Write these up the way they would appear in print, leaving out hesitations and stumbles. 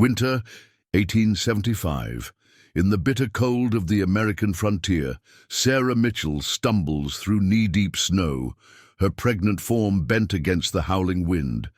Winter, 1875. In the bitter cold of the American frontier, Sarah Mitchell stumbles through knee-deep snow, her pregnant form bent against the howling wind.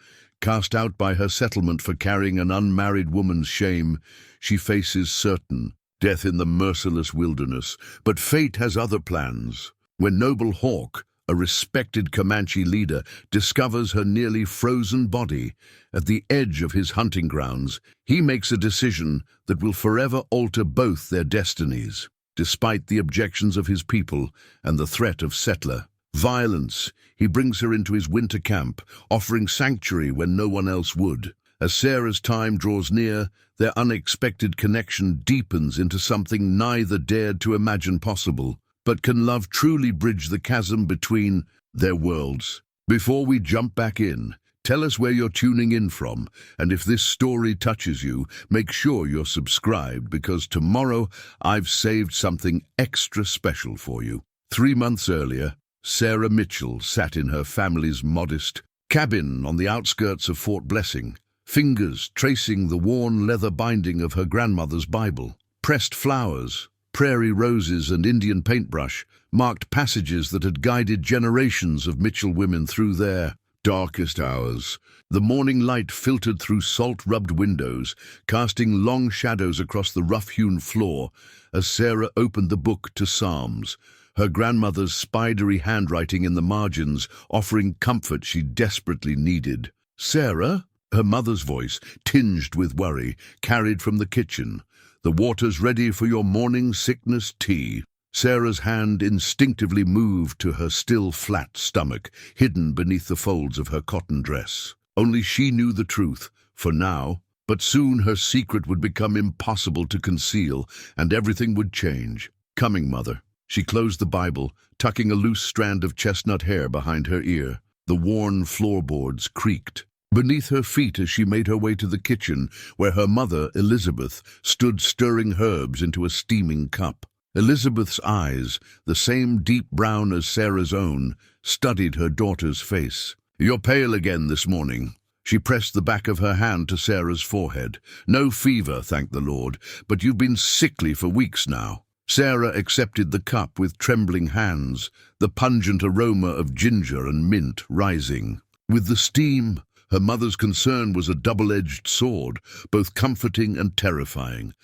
Cast out by her settlement for carrying an unmarried woman's shame, she faces certain death in the merciless wilderness. But fate has other plans. When Noble Hawk, a respected Comanche leader, discovers her nearly frozen body at the edge of his hunting grounds, he makes a decision that will forever alter both their destinies. Despite the objections of his people and the threat of settler violence, he brings her into his winter camp, offering sanctuary when no one else would. As Sarah's time draws near, their unexpected connection deepens into something neither dared to imagine possible. But can love truly bridge the chasm between their worlds? Before we jump back in, tell us where you're tuning in from, and if this story touches you, make sure you're subscribed, because tomorrow I've saved something extra special for you. 3 months earlier, Sarah Mitchell sat in her family's modest cabin on the outskirts of Fort Blessing, fingers tracing the worn leather binding of her grandmother's Bible. Pressed flowers, prairie roses and Indian paintbrush marked passages that had guided generations of Mitchell women through their darkest hours. The morning light filtered through salt-rubbed windows, casting long shadows across the rough-hewn floor as Sarah opened the book to Psalms, her grandmother's spidery handwriting in the margins offering comfort she desperately needed. "Sarah?" Her mother's voice, tinged with worry, carried from the kitchen. "The water's ready for your morning sickness tea." Sarah's hand instinctively moved to her still flat stomach, hidden beneath the folds of her cotton dress. Only she knew the truth, for now, but soon her secret would become impossible to conceal, and everything would change. "Coming, Mother." She closed the Bible, tucking a loose strand of chestnut hair behind her ear. The worn floorboards creaked beneath her feet as she made her way to the kitchen, where her mother, Elizabeth, stood stirring herbs into a steaming cup. Elizabeth's eyes, the same deep brown as Sarah's own, studied her daughter's face. "You're pale again this morning." She pressed the back of her hand to Sarah's forehead. "No fever, thank the Lord, but you've been sickly for weeks now." Sarah accepted the cup with trembling hands, the pungent aroma of ginger and mint rising. With the steam, her mother's concern was a double-edged sword, both comforting and terrifying.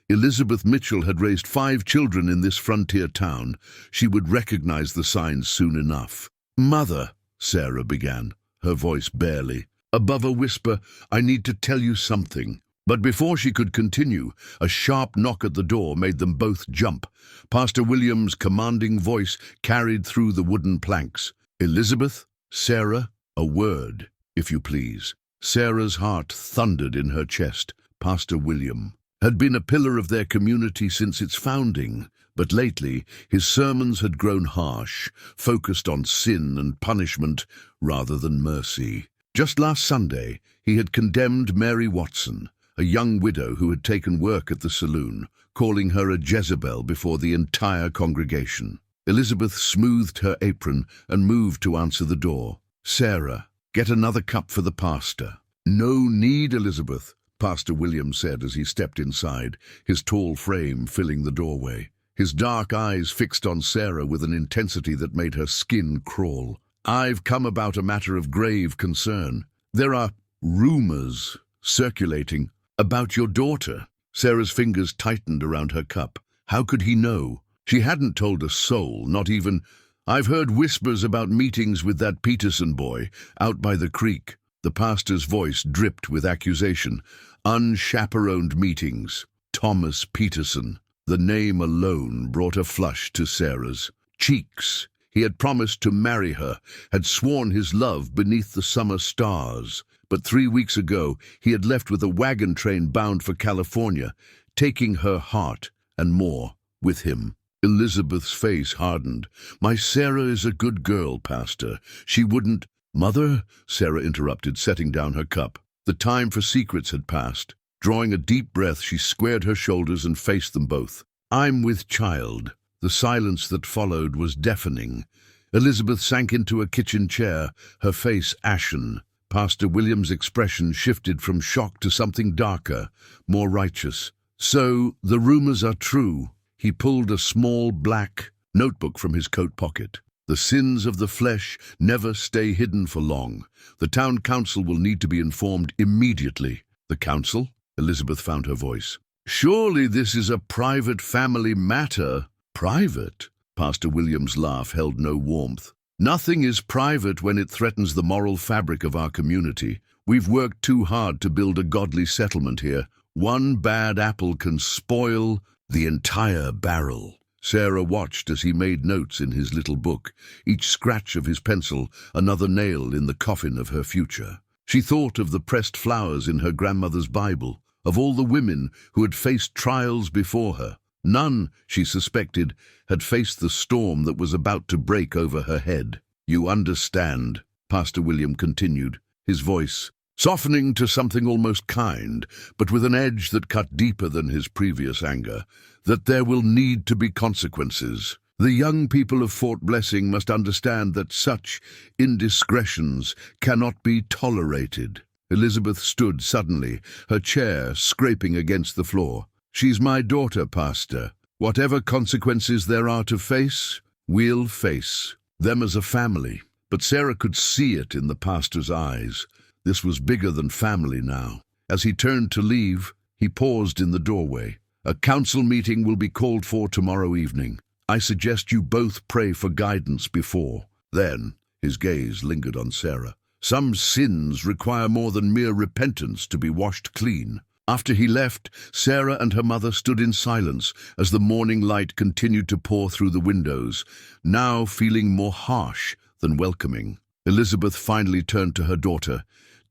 Elizabeth Mitchell had raised 5 children in this frontier town. She would recognize the signs soon enough. "Mother," Sarah began, her voice barely above a whisper, "I need to tell you something." But before she could continue, a sharp knock at the door made them both jump. Pastor William's commanding voice carried through the wooden planks. "Elizabeth? Sarah? A word, if you please." Sarah's heart thundered in her chest. Pastor William had been a pillar of their community since its founding, but lately his sermons had grown harsh, focused on sin and punishment rather than mercy. Just last Sunday, he had condemned Mary Watson, a young widow who had taken work at the saloon, calling her a Jezebel before the entire congregation. Elizabeth smoothed her apron and moved to answer the door. "Sarah, get another cup for the pastor." "No need, Elizabeth," Pastor William said as he stepped inside, his tall frame filling the doorway. His dark eyes fixed on Sarah with an intensity that made her skin crawl. "I've come about a matter of grave concern. There are rumors circulating about your daughter." Sarah's fingers tightened around her cup. How could he know? She hadn't told a soul, not even, "I've heard whispers about meetings with that Peterson boy out by the creek." The pastor's voice dripped with accusation. "Unchaperoned meetings. Thomas Peterson." The name alone brought a flush to Sarah's cheeks. He had promised to marry her, had sworn his love beneath the summer stars. But 3 weeks ago, he had left with a wagon train bound for California, taking her heart and more with him. Elizabeth's face hardened. "My Sarah is a good girl, Pastor. She wouldn't—" "Mother," Sarah interrupted, setting down her cup. The time for secrets had passed. Drawing a deep breath, she squared her shoulders and faced them both. "I'm with child." The silence that followed was deafening. Elizabeth sank into a kitchen chair, her face ashen. Pastor William's expression shifted from shock to something darker, more righteous. "So, the rumors are true." He pulled a small black notebook from his coat pocket. "The sins of the flesh never stay hidden for long. The town council will need to be informed immediately." "The council?" Elizabeth found her voice. "Surely this is a private family matter." "Private?" Pastor William's laugh held no warmth. "Nothing is private when it threatens the moral fabric of our community. We've worked too hard to build a godly settlement here. One bad apple can spoil the entire barrel." Sarah watched as he made notes in his little book, each scratch of his pencil another nail in the coffin of her future. She thought of the pressed flowers in her grandmother's Bible, of all the women who had faced trials before her. None, she suspected, had faced the storm that was about to break over her head. "You understand," Pastor William continued, his voice softening to something almost kind, but with an edge that cut deeper than his previous anger, "that there will need to be consequences. The young people of Fort Blessing must understand that such indiscretions cannot be tolerated." Elizabeth stood suddenly, her chair scraping against the floor. "She's my daughter, Pastor. Whatever consequences there are to face, we'll face them as a family." But Sarah could see it in the pastor's eyes. This was bigger than family now. As he turned to leave, he paused in the doorway. "A council meeting will be called for tomorrow evening. I suggest you both pray for guidance before." Then, his gaze lingered on Sarah. "Some sins require more than mere repentance to be washed clean." After he left, Sarah and her mother stood in silence as the morning light continued to pour through the windows, now feeling more harsh than welcoming. Elizabeth finally turned to her daughter,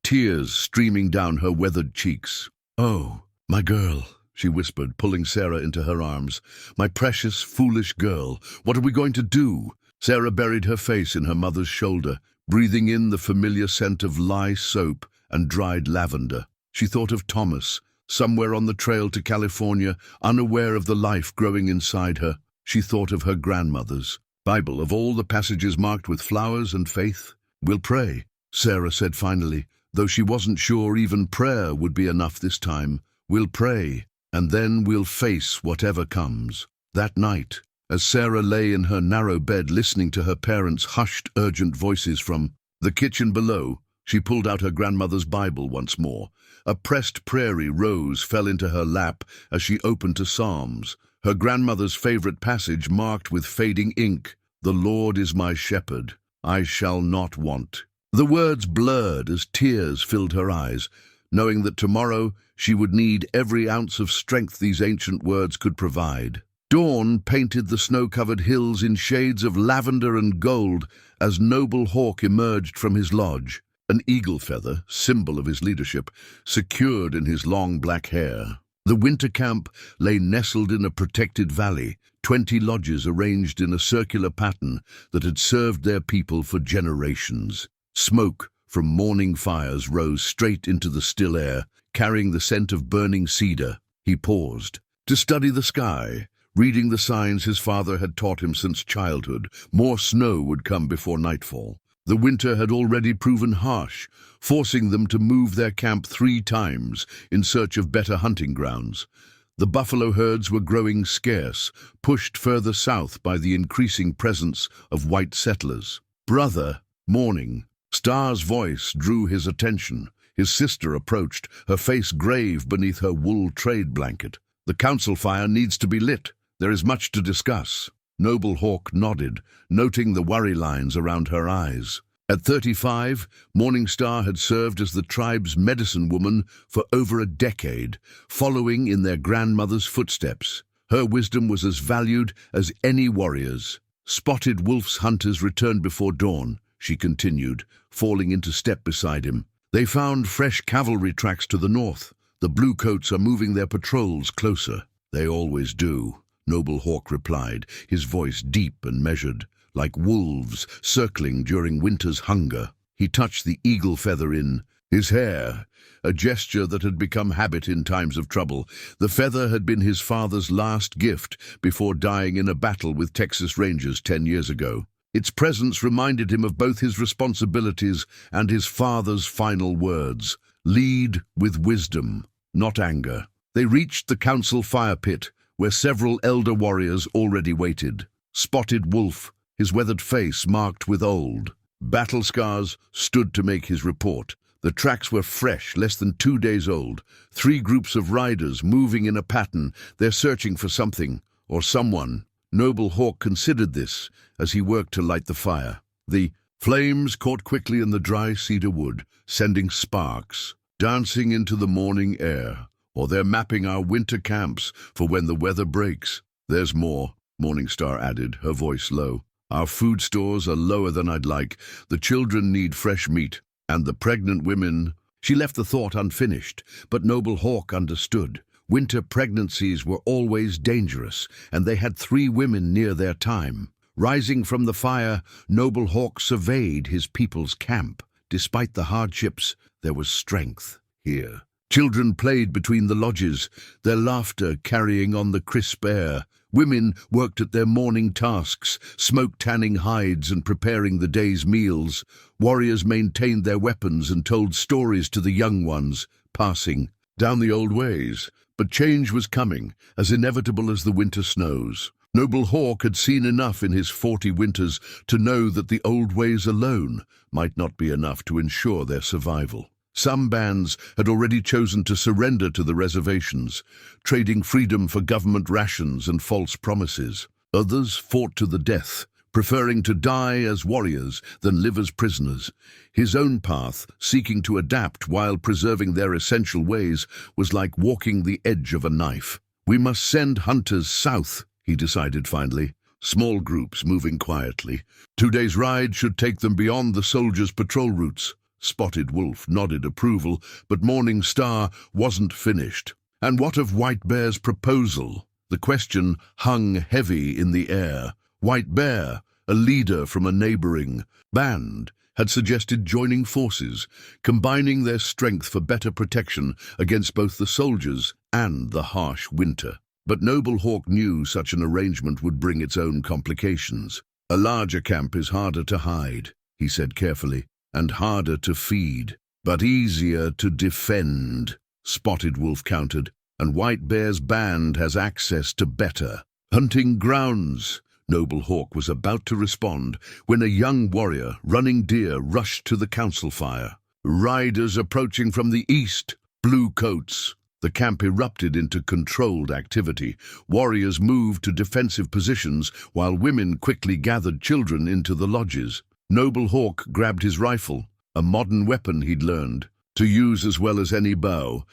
tears streaming down her weathered cheeks. "Oh, my girl," she whispered, pulling Sarah into her arms. "My precious, foolish girl, what are we going to do?" Sarah buried her face in her mother's shoulder, breathing in the familiar scent of lye soap and dried lavender. She thought of Thomas, somewhere on the trail to California, unaware of the life growing inside her. She thought of her grandmother's Bible, of all the passages marked with flowers and faith. "We'll pray," Sarah said finally, though she wasn't sure even prayer would be enough this time. "We'll pray, and then we'll face whatever comes." That night, as Sarah lay in her narrow bed listening to her parents' hushed, urgent voices from the kitchen below, she pulled out her grandmother's Bible once more. A pressed prairie rose fell into her lap as she opened to Psalms, her grandmother's favorite passage marked with fading ink, "The Lord is my shepherd, I shall not want." The words blurred as tears filled her eyes, knowing that tomorrow she would need every ounce of strength these ancient words could provide. Dawn painted the snow-covered hills in shades of lavender and gold as Noble Hawk emerged from his lodge, an eagle feather, symbol of his leadership, secured in his long black hair. The winter camp lay nestled in a protected valley, 20 lodges arranged in a circular pattern that had served their people for generations. Smoke from morning fires rose straight into the still air, carrying the scent of burning cedar. He paused to study the sky, reading the signs his father had taught him since childhood. More snow would come before nightfall. The winter had already proven harsh, forcing them to move their camp 3 times in search of better hunting grounds. The buffalo herds were growing scarce, pushed further south by the increasing presence of white settlers. "Brother," Morning Star's voice drew his attention. His sister approached, her face grave beneath her wool trade blanket. "The council fire needs to be lit. There is much to discuss." Noble Hawk nodded, noting the worry lines around her eyes. At 35, Morning Star had served as the tribe's medicine woman for over a decade, following in their grandmother's footsteps. Her wisdom was as valued as any warrior's. "Spotted wolf's hunters returned before dawn," she continued, falling into step beside him. "They found fresh cavalry tracks to the north. The bluecoats are moving their patrols closer." "They always do," Noble Hawk replied, his voice deep and measured, like wolves circling during winter's hunger. He touched the eagle feather in his hair, a gesture that had become habit in times of trouble. The feather had been his father's last gift before dying in a battle with Texas Rangers 10 years ago. Its presence reminded him of both his responsibilities and his father's final words. Lead with wisdom, not anger. They reached the council fire pit, where several elder warriors already waited. Spotted Wolf, his weathered face marked with old battle scars, stood to make his report. The tracks were fresh, less than 2 days old. 3 groups of riders moving in a pattern. They're searching for something, or someone. Noble Hawk considered this as he worked to light the fire. The flames caught quickly in the dry cedar wood, sending sparks dancing into the morning air. Or they're mapping our winter camps for when the weather breaks. There's more, Morningstar added, her voice low. Our food stores are lower than I'd like. The children need fresh meat. And the pregnant women. She left the thought unfinished, but Noble Hawk understood. Winter pregnancies were always dangerous, and they had 3 women near their time. Rising from the fire, Noble Hawk surveyed his people's camp. Despite the hardships, there was strength here. Children played between the lodges, their laughter carrying on the crisp air. Women worked at their morning tasks, smoke-tanning hides and preparing the day's meals. Warriors maintained their weapons and told stories to the young ones, passing down the old ways. But change was coming, as inevitable as the winter snows. Noble Hawk had seen enough in his 40 winters to know that the old ways alone might not be enough to ensure their survival. Some bands had already chosen to surrender to the reservations, trading freedom for government rations and false promises. Others fought to the death, preferring to die as warriors than live as prisoners. His own path, seeking to adapt while preserving their essential ways, was like walking the edge of a knife. We must send hunters south, he decided finally. Small groups moving quietly. 2 days' ride should take them beyond the soldiers' patrol routes. Spotted Wolf nodded approval, but Morning Star wasn't finished. And what of White Bear's proposal? The question hung heavy in the air. White Bear, a leader from a neighboring band, had suggested joining forces, combining their strength for better protection against both the soldiers and the harsh winter. But Noble Hawk knew such an arrangement would bring its own complications. A larger camp is harder to hide, he said carefully, and harder to feed, but easier to defend, Spotted Wolf countered, and White Bear's band has access to better hunting grounds. Noble Hawk was about to respond when a young warrior running deer rushed to the council fire. Riders approaching from the east, blue coats. The camp erupted into controlled activity. Warriors moved to defensive positions while women quickly gathered children into the lodges. Noble Hawk grabbed his rifle, a modern weapon he'd learned to use as well as any bow,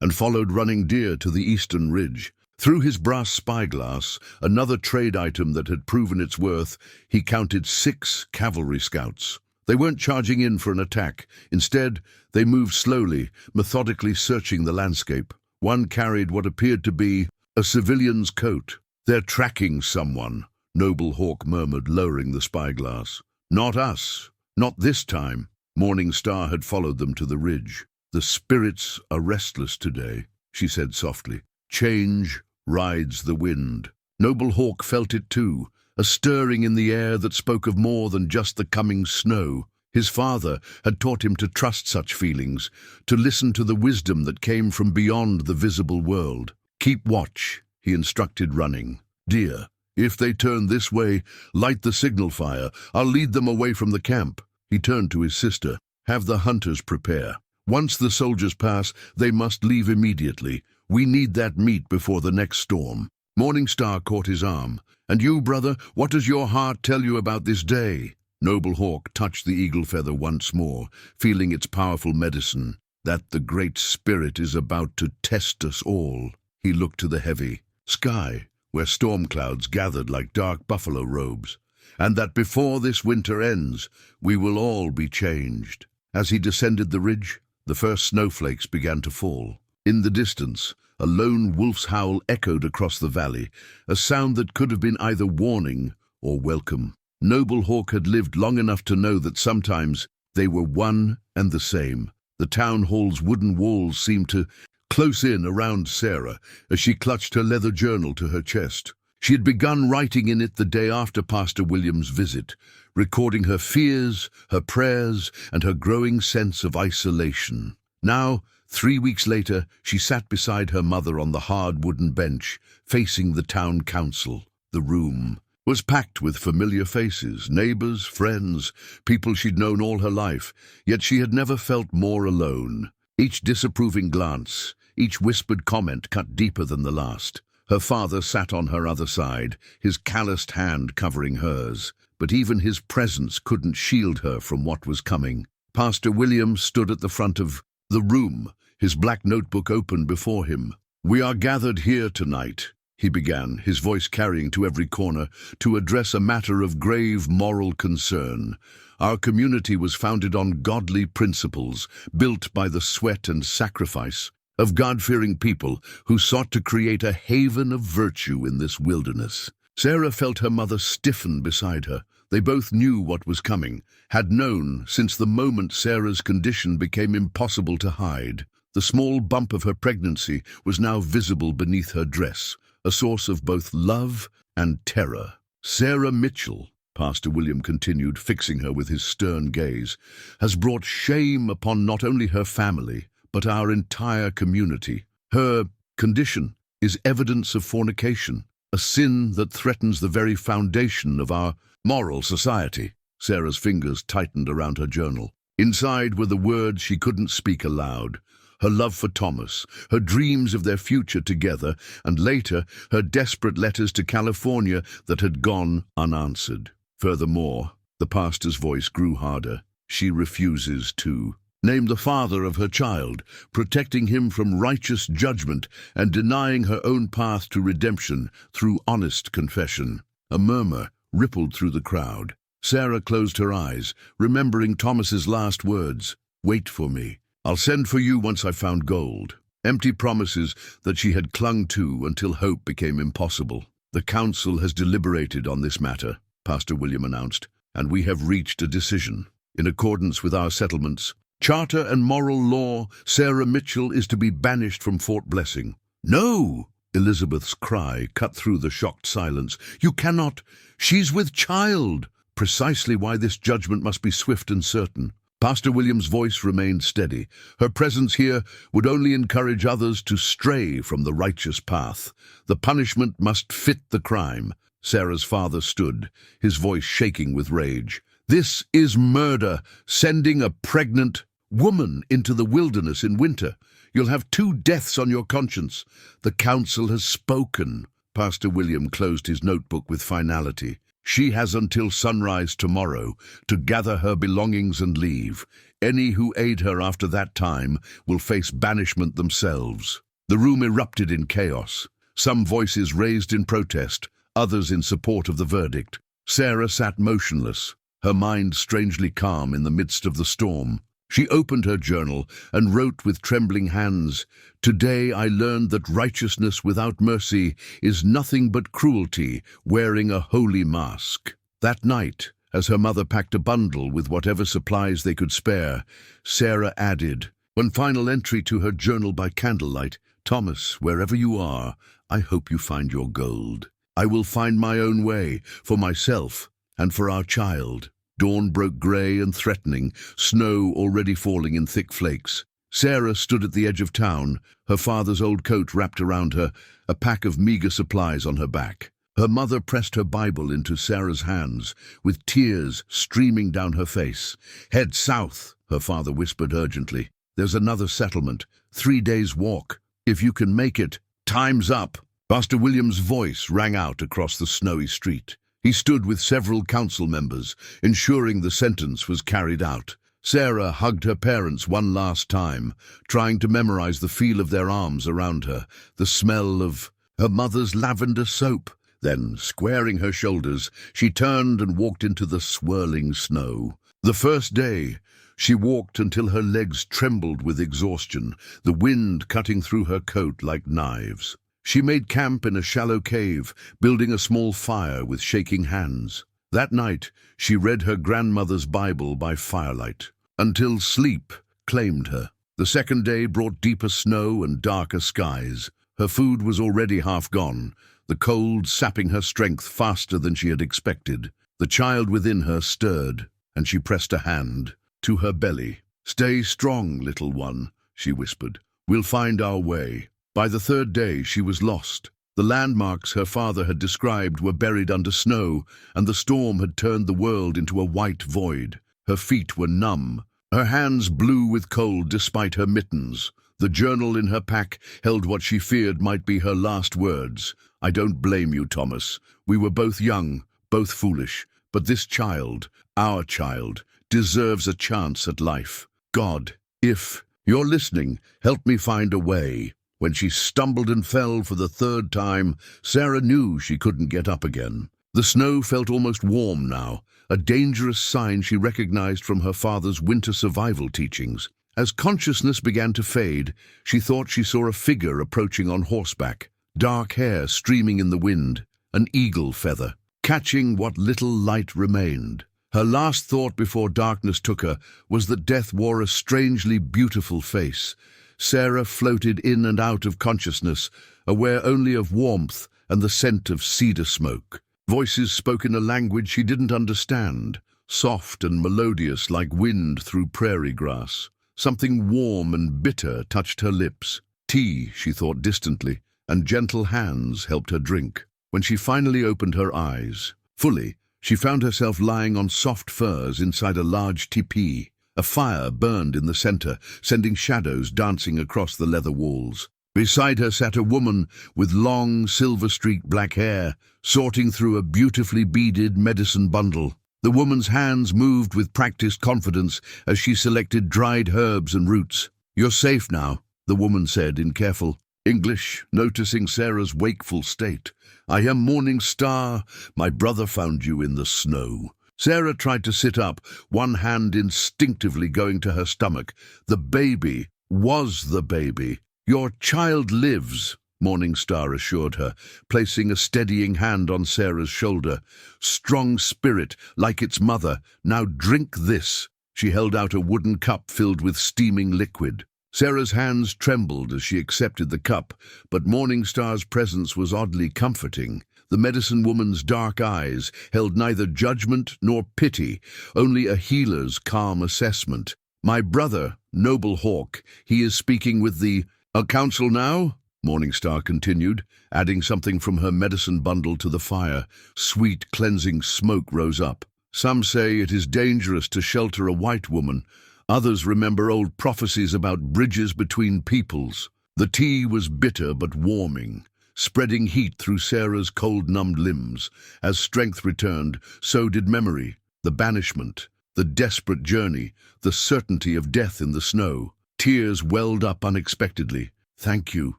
and followed running deer to the eastern ridge. Through his brass spyglass, another trade item that had proven its worth, he counted 6 cavalry scouts. They weren't charging in for an attack. Instead, they moved slowly, methodically searching the landscape. One carried what appeared to be a civilian's coat. They're tracking someone, Noble Hawk murmured, lowering the spyglass. Not us. Not this time. Morning Star had followed them to the ridge. The spirits are restless today, she said softly. Change rides the wind. Noble Hawk felt it too, a stirring in the air that spoke of more than just the coming snow. His father had taught him to trust such feelings, to listen to the wisdom that came from beyond the visible world. Keep watch, he instructed, running. Dear, if they turn this way, light the signal fire. I'll lead them away from the camp. He turned to his sister. Have the hunters prepare. Once the soldiers pass, they must leave immediately. We need that meat before the next storm. Morning Star caught his arm. And you, brother, what does your heart tell you about this day? Noble Hawk touched the eagle feather once more, feeling its powerful medicine, that the Great Spirit is about to test us all. He looked to the heavy sky, where storm clouds gathered like dark buffalo robes, and that before this winter ends, we will all be changed. As he descended the ridge, the first snowflakes began to fall. In the distance, a lone wolf's howl echoed across the valley, a sound that could have been either warning or welcome. Noble Hawk had lived long enough to know that sometimes they were one and the same. The town hall's wooden walls seemed to close in around Sarah as she clutched her leather journal to her chest. She had begun writing in it the day after Pastor William's visit, recording her fears, her prayers, and her growing sense of isolation. Now, 3 weeks later, she sat beside her mother on the hard wooden bench, facing the town council. The room was packed with familiar faces, neighbors, friends, people she'd known all her life, yet she had never felt more alone. Each disapproving glance, each whispered comment cut deeper than the last. Her father sat on her other side, his calloused hand covering hers, but even his presence couldn't shield her from what was coming. Pastor William stood at the front of the room, his black notebook open before him. "We are gathered here tonight," he began, his voice carrying to every corner, "to address a matter of grave moral concern. Our community was founded on godly principles, built by the sweat and sacrifice of God-fearing people who sought to create a haven of virtue in this wilderness." Sarah felt her mother stiffen beside her. They both knew what was coming, had known since the moment Sarah's condition became impossible to hide. The small bump of her pregnancy was now visible beneath her dress, a source of both love and terror. "Sarah Mitchell," Pastor William continued, fixing her with his stern gaze, "has brought shame upon not only her family, but our entire community. Her condition is evidence of fornication, a sin that threatens the very foundation of our moral society." Sarah's fingers tightened around her journal. Inside were the words she couldn't speak aloud. Her love for Thomas, her dreams of their future together, and later, her desperate letters to California that had gone unanswered. Furthermore, the pastor's voice grew harder. She refuses to name the father of her child, protecting him from righteous judgment and denying her own path to redemption through honest confession. A murmur rippled through the crowd. Sarah closed her eyes, remembering Thomas's last words, "Wait for me. I'll send for you once I've found gold." Empty promises that she had clung to until hope became impossible. "The council has deliberated on this matter," Pastor William announced, "and we have reached a decision. In accordance with our settlements, charter and moral law, Sarah Mitchell is to be banished from Fort Blessing." "No!" Elizabeth's cry cut through the shocked silence. "You cannot! She's with child!" Precisely why this judgment must be swift and certain. Pastor William's voice remained steady. Her presence here would only encourage others to stray from the righteous path. The punishment must fit the crime. Sarah's father stood, his voice shaking with rage. "This is murder, sending a pregnant woman into the wilderness in winter. You'll have 2 deaths on your conscience. The council has spoken." Pastor William closed his notebook with finality. "She has until sunrise tomorrow to gather her belongings and leave. Any who aid her after that time will face banishment themselves." The room erupted in chaos. Some voices raised in protest, others in support of the verdict. Sarah sat motionless, her mind strangely calm in the midst of the storm. She opened her journal and wrote with trembling hands, "Today I learned that righteousness without mercy is nothing but cruelty wearing a holy mask." That night, as her mother packed a bundle with whatever supplies they could spare, Sarah added, one final entry to her journal by candlelight, "Thomas, wherever you are, I hope you find your gold. I will find my own way, for myself and for our child." Dawn broke grey and threatening, snow already falling in thick flakes. Sarah stood at the edge of town, her father's old coat wrapped around her, a pack of meager supplies on her back. Her mother pressed her Bible into Sarah's hands, with tears streaming down her face. "Head south," her father whispered urgently. "There's another settlement, 3 days' walk. If you can make it, time's up." Pastor William's voice rang out across the snowy street. He stood with several council members, ensuring the sentence was carried out. Sarah hugged her parents one last time, trying to memorize the feel of their arms around her, the smell of her mother's lavender soap. Then, squaring her shoulders, she turned and walked into the swirling snow. The first day, she walked until her legs trembled with exhaustion, the wind cutting through her coat like knives. She made camp in a shallow cave, building a small fire with shaking hands. That night, she read her grandmother's Bible by firelight, until sleep claimed her. The second day brought deeper snow and darker skies. Her food was already half gone, the cold sapping her strength faster than she had expected. The child within her stirred, and she pressed a hand to her belly. "Stay strong, little one," she whispered. "We'll find our way." By the third day she was lost. The landmarks her father had described were buried under snow, and the storm had turned the world into a white void. Her feet were numb. Her hands blue with cold despite her mittens. The journal in her pack held what she feared might be her last words. "I don't blame you, Thomas. We were both young, both foolish. But this child, our child, deserves a chance at life. God, if you're listening, help me find a way." When she stumbled and fell for the third time, Sarah knew she couldn't get up again. The snow felt almost warm now, a dangerous sign she recognized from her father's winter survival teachings. As consciousness began to fade, she thought she saw a figure approaching on horseback, dark hair streaming in the wind, an eagle feather, catching what little light remained. Her last thought before darkness took her was that death wore a strangely beautiful face. Sarah floated in and out of consciousness, aware only of warmth and the scent of cedar smoke. Voices spoke in a language she didn't understand, soft and melodious like wind through prairie grass. Something warm and bitter touched her lips. Tea, she thought distantly, and gentle hands helped her drink. When she finally opened her eyes fully, she found herself lying on soft furs inside a large tepee. A fire burned in the center, sending shadows dancing across the leather walls. Beside her sat a woman with long, silver-streaked black hair, sorting through a beautifully beaded medicine bundle. The woman's hands moved with practiced confidence as she selected dried herbs and roots. "You're safe now," the woman said in careful English, noticing Sarah's wakeful state. "I am Morning Star. My brother found you in the snow." Sarah tried to sit up, one hand instinctively going to her stomach. The baby was the baby. "Your child lives," Morning Star assured her, placing a steadying hand on Sarah's shoulder. "Strong spirit, like its mother. Now drink this." She held out a wooden cup filled with steaming liquid. Sarah's hands trembled as she accepted the cup, but Morning Star's presence was oddly comforting. The medicine woman's dark eyes held neither judgment nor pity, only a healer's calm assessment. "My brother, Noble Hawk, he is speaking with the council now?" Morning Star continued, adding something from her medicine bundle to the fire. Sweet, cleansing smoke rose up. "Some say it is dangerous to shelter a white woman. Others remember old prophecies about bridges between peoples." The tea was bitter but warming, spreading heat through Sarah's cold-numbed limbs. As strength returned, so did memory, the banishment, the desperate journey, the certainty of death in the snow. Tears welled up unexpectedly. "Thank you,"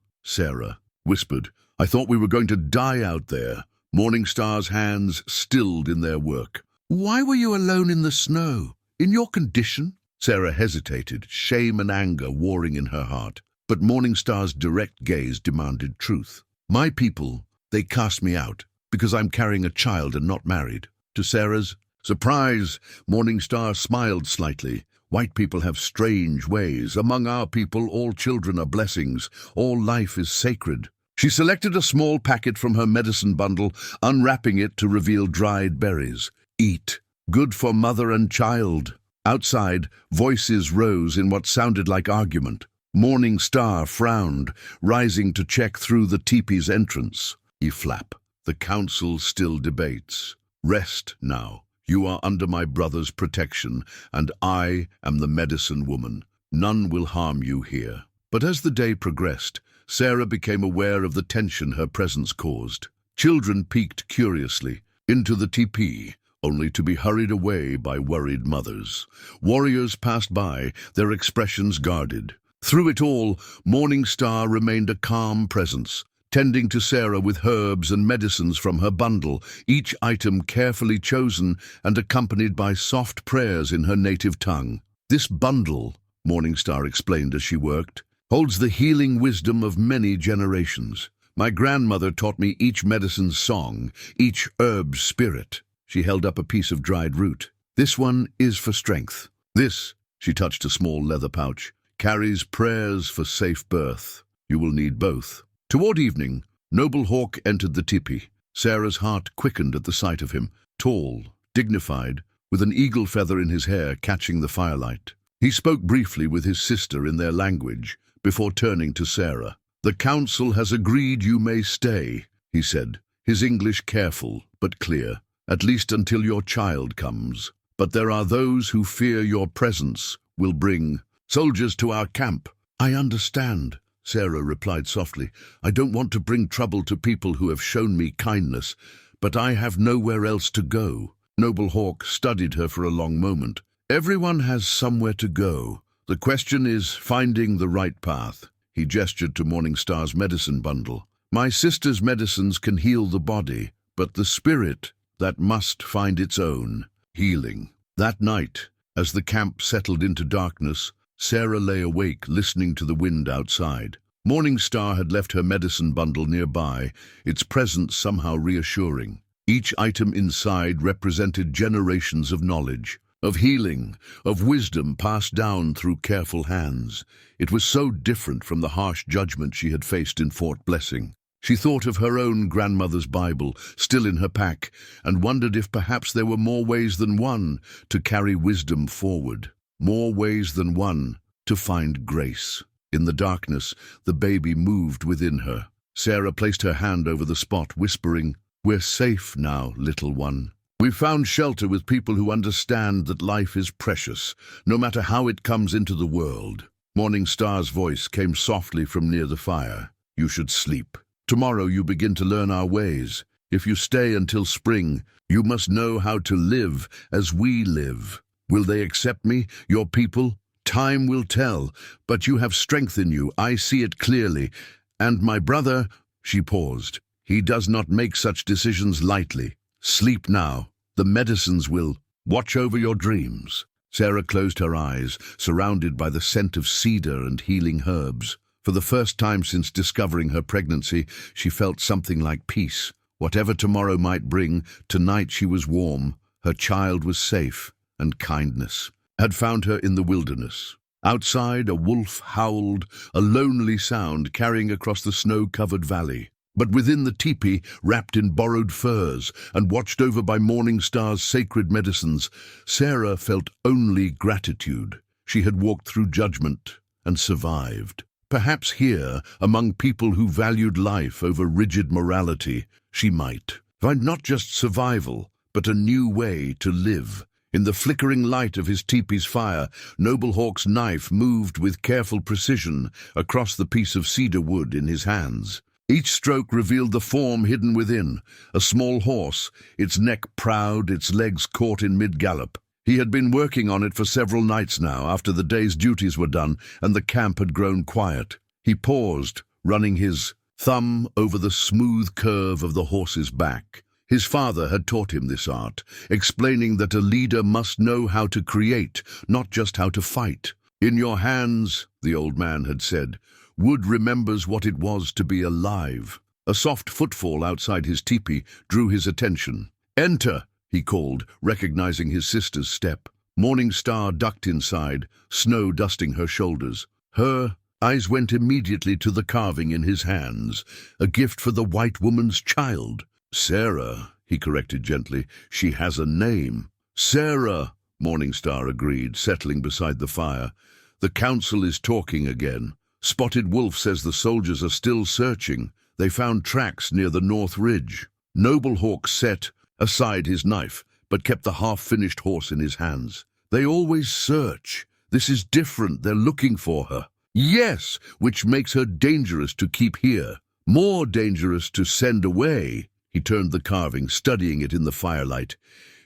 Sarah whispered. "I thought we were going to die out there." Morning Star's hands stilled in their work. "Why were you alone in the snow? In your condition?" Sarah hesitated, shame and anger warring in her heart. But Morning Star's direct gaze demanded truth. "My people, they cast me out because I'm carrying a child and not married." To Sarah's surprise, Morning Star smiled slightly. "White people have strange ways. Among our people, all children are blessings. All life is sacred." She selected a small packet from her medicine bundle, unwrapping it to reveal dried berries. "Eat. Good for mother and child." Outside, voices rose in what sounded like argument. Morning Star frowned, rising to check through the teepee's entrance. "Flap. The council still debates. Rest now. You are under my brother's protection, and I am the medicine woman. None will harm you here." But as the day progressed, Sarah became aware of the tension her presence caused. Children peeked curiously into the teepee, only to be hurried away by worried mothers. Warriors passed by, their expressions guarded. Through it all, Morning Star remained a calm presence, tending to Sarah with herbs and medicines from her bundle, each item carefully chosen and accompanied by soft prayers in her native tongue. "This bundle," Morning Star explained as she worked, "holds the healing wisdom of many generations. My grandmother taught me each medicine's song, each herb's spirit." She held up a piece of dried root. "This one is for strength. This," she touched a small leather pouch, "carries prayers for safe birth. You will need both." Toward evening, Noble Hawk entered the tepee. Sarah's heart quickened at the sight of him, tall, dignified, with an eagle feather in his hair catching the firelight. He spoke briefly with his sister in their language before turning to Sarah. "The council has agreed you may stay," he said, his English careful but clear, "at least until your child comes. But there are those who fear your presence will bring soldiers to our camp." "I understand," Sarah replied softly. "I don't want to bring trouble to people who have shown me kindness, but I have nowhere else to go." Noble Hawk studied her for a long moment. "Everyone has somewhere to go. The question is finding the right path." He gestured to Morningstar's medicine bundle. "My sister's medicines can heal the body, but the spirit, that must find its own healing." That night, as the camp settled into darkness, Sarah lay awake listening to the wind outside. Morningstar had left her medicine bundle nearby, its presence somehow reassuring. Each item inside represented generations of knowledge, of healing, of wisdom passed down through careful hands. It was so different from the harsh judgment she had faced in Fort Blessing. She thought of her own grandmother's Bible, still in her pack, and wondered if perhaps there were more ways than one to carry wisdom forward, more ways than one to find grace. In the darkness, the baby moved within her. Sarah placed her hand over the spot, whispering, "We're safe now, little one. We've found shelter with people who understand that life is precious, no matter how it comes into the world." Morningstar's voice came softly from near the fire. "You should sleep. Tomorrow you begin to learn our ways. If you stay until spring, you must know how to live as we live. Will they accept me, your people? Time will tell, but you have strength in you. I see it clearly. And my brother," she paused, "he does not make such decisions lightly. Sleep now. The medicines will watch over your dreams." Sarah closed her eyes, surrounded by the scent of cedar and healing herbs. For the first time since discovering her pregnancy, she felt something like peace. Whatever tomorrow might bring, tonight she was warm, her child was safe, and kindness had found her in the wilderness. Outside, a wolf howled, a lonely sound carrying across the snow-covered valley. But within the teepee, wrapped in borrowed furs and watched over by Morningstar's sacred medicines, Sarah felt only gratitude. She had walked through judgment and survived. Perhaps here, among people who valued life over rigid morality, she might find not just survival, but a new way to live. In the flickering light of his teepee's fire, Noble Hawk's knife moved with careful precision across the piece of cedar wood in his hands. Each stroke revealed the form hidden within, a small horse, its neck proud, its legs caught in mid-gallop. He had been working on it for several nights now, after the day's duties were done and the camp had grown quiet. He paused, running his thumb over the smooth curve of the horse's back. His father had taught him this art, explaining that a leader must know how to create, not just how to fight. "In your hands," the old man had said, "wood remembers what it was to be alive." A soft footfall outside his teepee drew his attention. "Enter," he called, recognizing his sister's step. Morningstar ducked inside, snow dusting her shoulders. Her eyes went immediately to the carving in his hands, a gift for the white woman's child. "Sarah," he corrected gently. "She has a name." "Sarah," Morningstar agreed, settling beside the fire. "The council is talking again. Spotted Wolf says the soldiers are still searching. They found tracks near the North Ridge." Noble Hawk set aside his knife, but kept the half-finished horse in his hands. "They always search. This is different. They're looking for her." "Yes, which makes her dangerous to keep here. More dangerous to send away." He turned the carving, studying it in the firelight.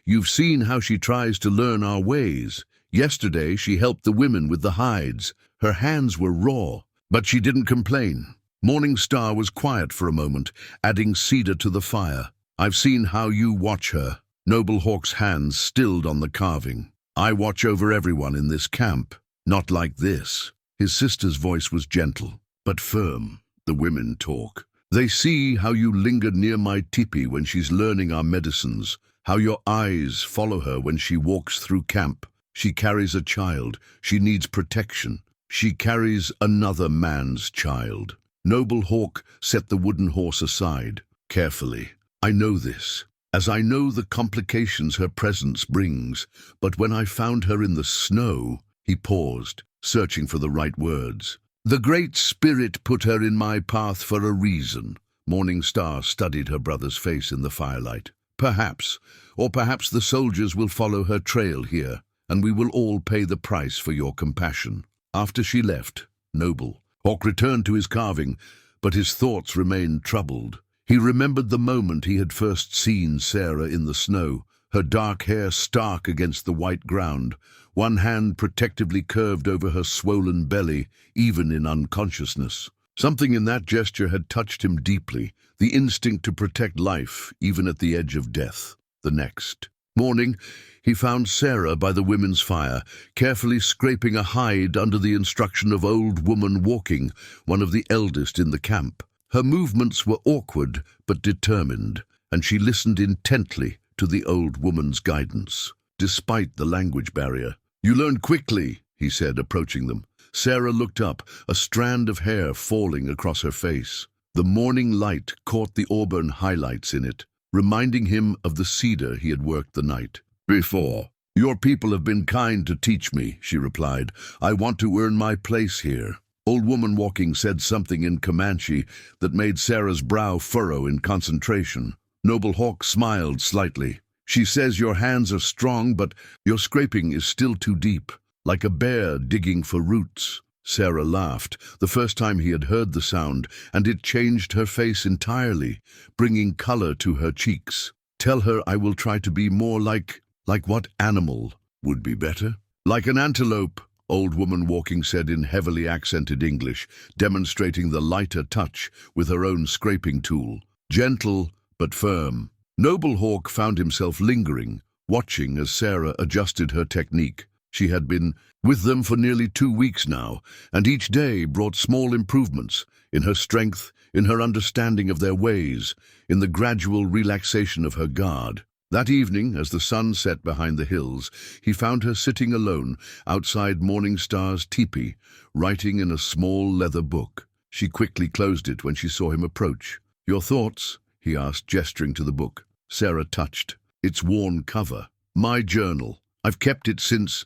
"You've seen how she tries to learn our ways. Yesterday she helped the women with the hides. Her hands were raw, but she didn't complain." Morningstar was quiet for a moment, adding cedar to the fire. "I've seen how you watch her." Noble Hawk's hands stilled on the carving. "I watch over everyone in this camp. Not like this." His sister's voice was gentle, but firm. "The women talk. They see how you linger near my teepee when she's learning our medicines, how your eyes follow her when she walks through camp. She carries a child. She needs protection. She carries another man's child." Noble Hawk set the wooden horse aside. "Carefully. I know this. as I know the complications her presence brings, but when I found her in the snow—" He paused, searching for the right words. "The Great Spirit put her in my path for a reason." Morning Star studied her brother's face in the firelight. "Perhaps, or perhaps the soldiers will follow her trail here, and we will all pay the price for your compassion." After she left, Noble Hawk returned to his carving, but his thoughts remained troubled. He remembered the moment he had first seen Sarah in the snow, her dark hair stark against the white ground, one hand protectively curved over her swollen belly, even in unconsciousness. Something in that gesture had touched him deeply, the instinct to protect life, even at the edge of death. The next morning, he found Sarah by the women's fire, carefully scraping a hide under the instruction of Old Woman Walking, one of the eldest in the camp. Her movements were awkward but determined, and she listened intently to the old woman's guidance, despite the language barrier. "You learn quickly," he said, approaching them. Sarah looked up, a strand of hair falling across her face. The morning light caught the auburn highlights in it, reminding him of the cedar he had worked the night before. "Your people have been kind to teach me," she replied. "I want to earn my place here." Old Woman Walking said something in Comanche that made Sarah's brow furrow in concentration. Noble Hawk smiled slightly. "She says your hands are strong, but your scraping is still too deep, like a bear digging for roots." Sarah laughed, the first time he had heard the sound, and it changed her face entirely, bringing color to her cheeks. "Tell her I will try to be more like what animal would be better?" "Like an antelope," Old Woman Walking said in heavily accented English, demonstrating the lighter touch with her own scraping tool. Gentle but firm. Noble Hawk found himself lingering, watching as Sarah adjusted her technique. She had been with them for nearly 2 weeks now, and each day brought small improvements in her strength, in her understanding of their ways, in the gradual relaxation of her guard. That evening, as the sun set behind the hills, he found her sitting alone outside Morning Star's teepee, writing in a small leather book. She quickly closed it when she saw him approach. "Your thoughts?" he asked, gesturing to the book. Sarah touched its worn cover. "My journal. I've kept it since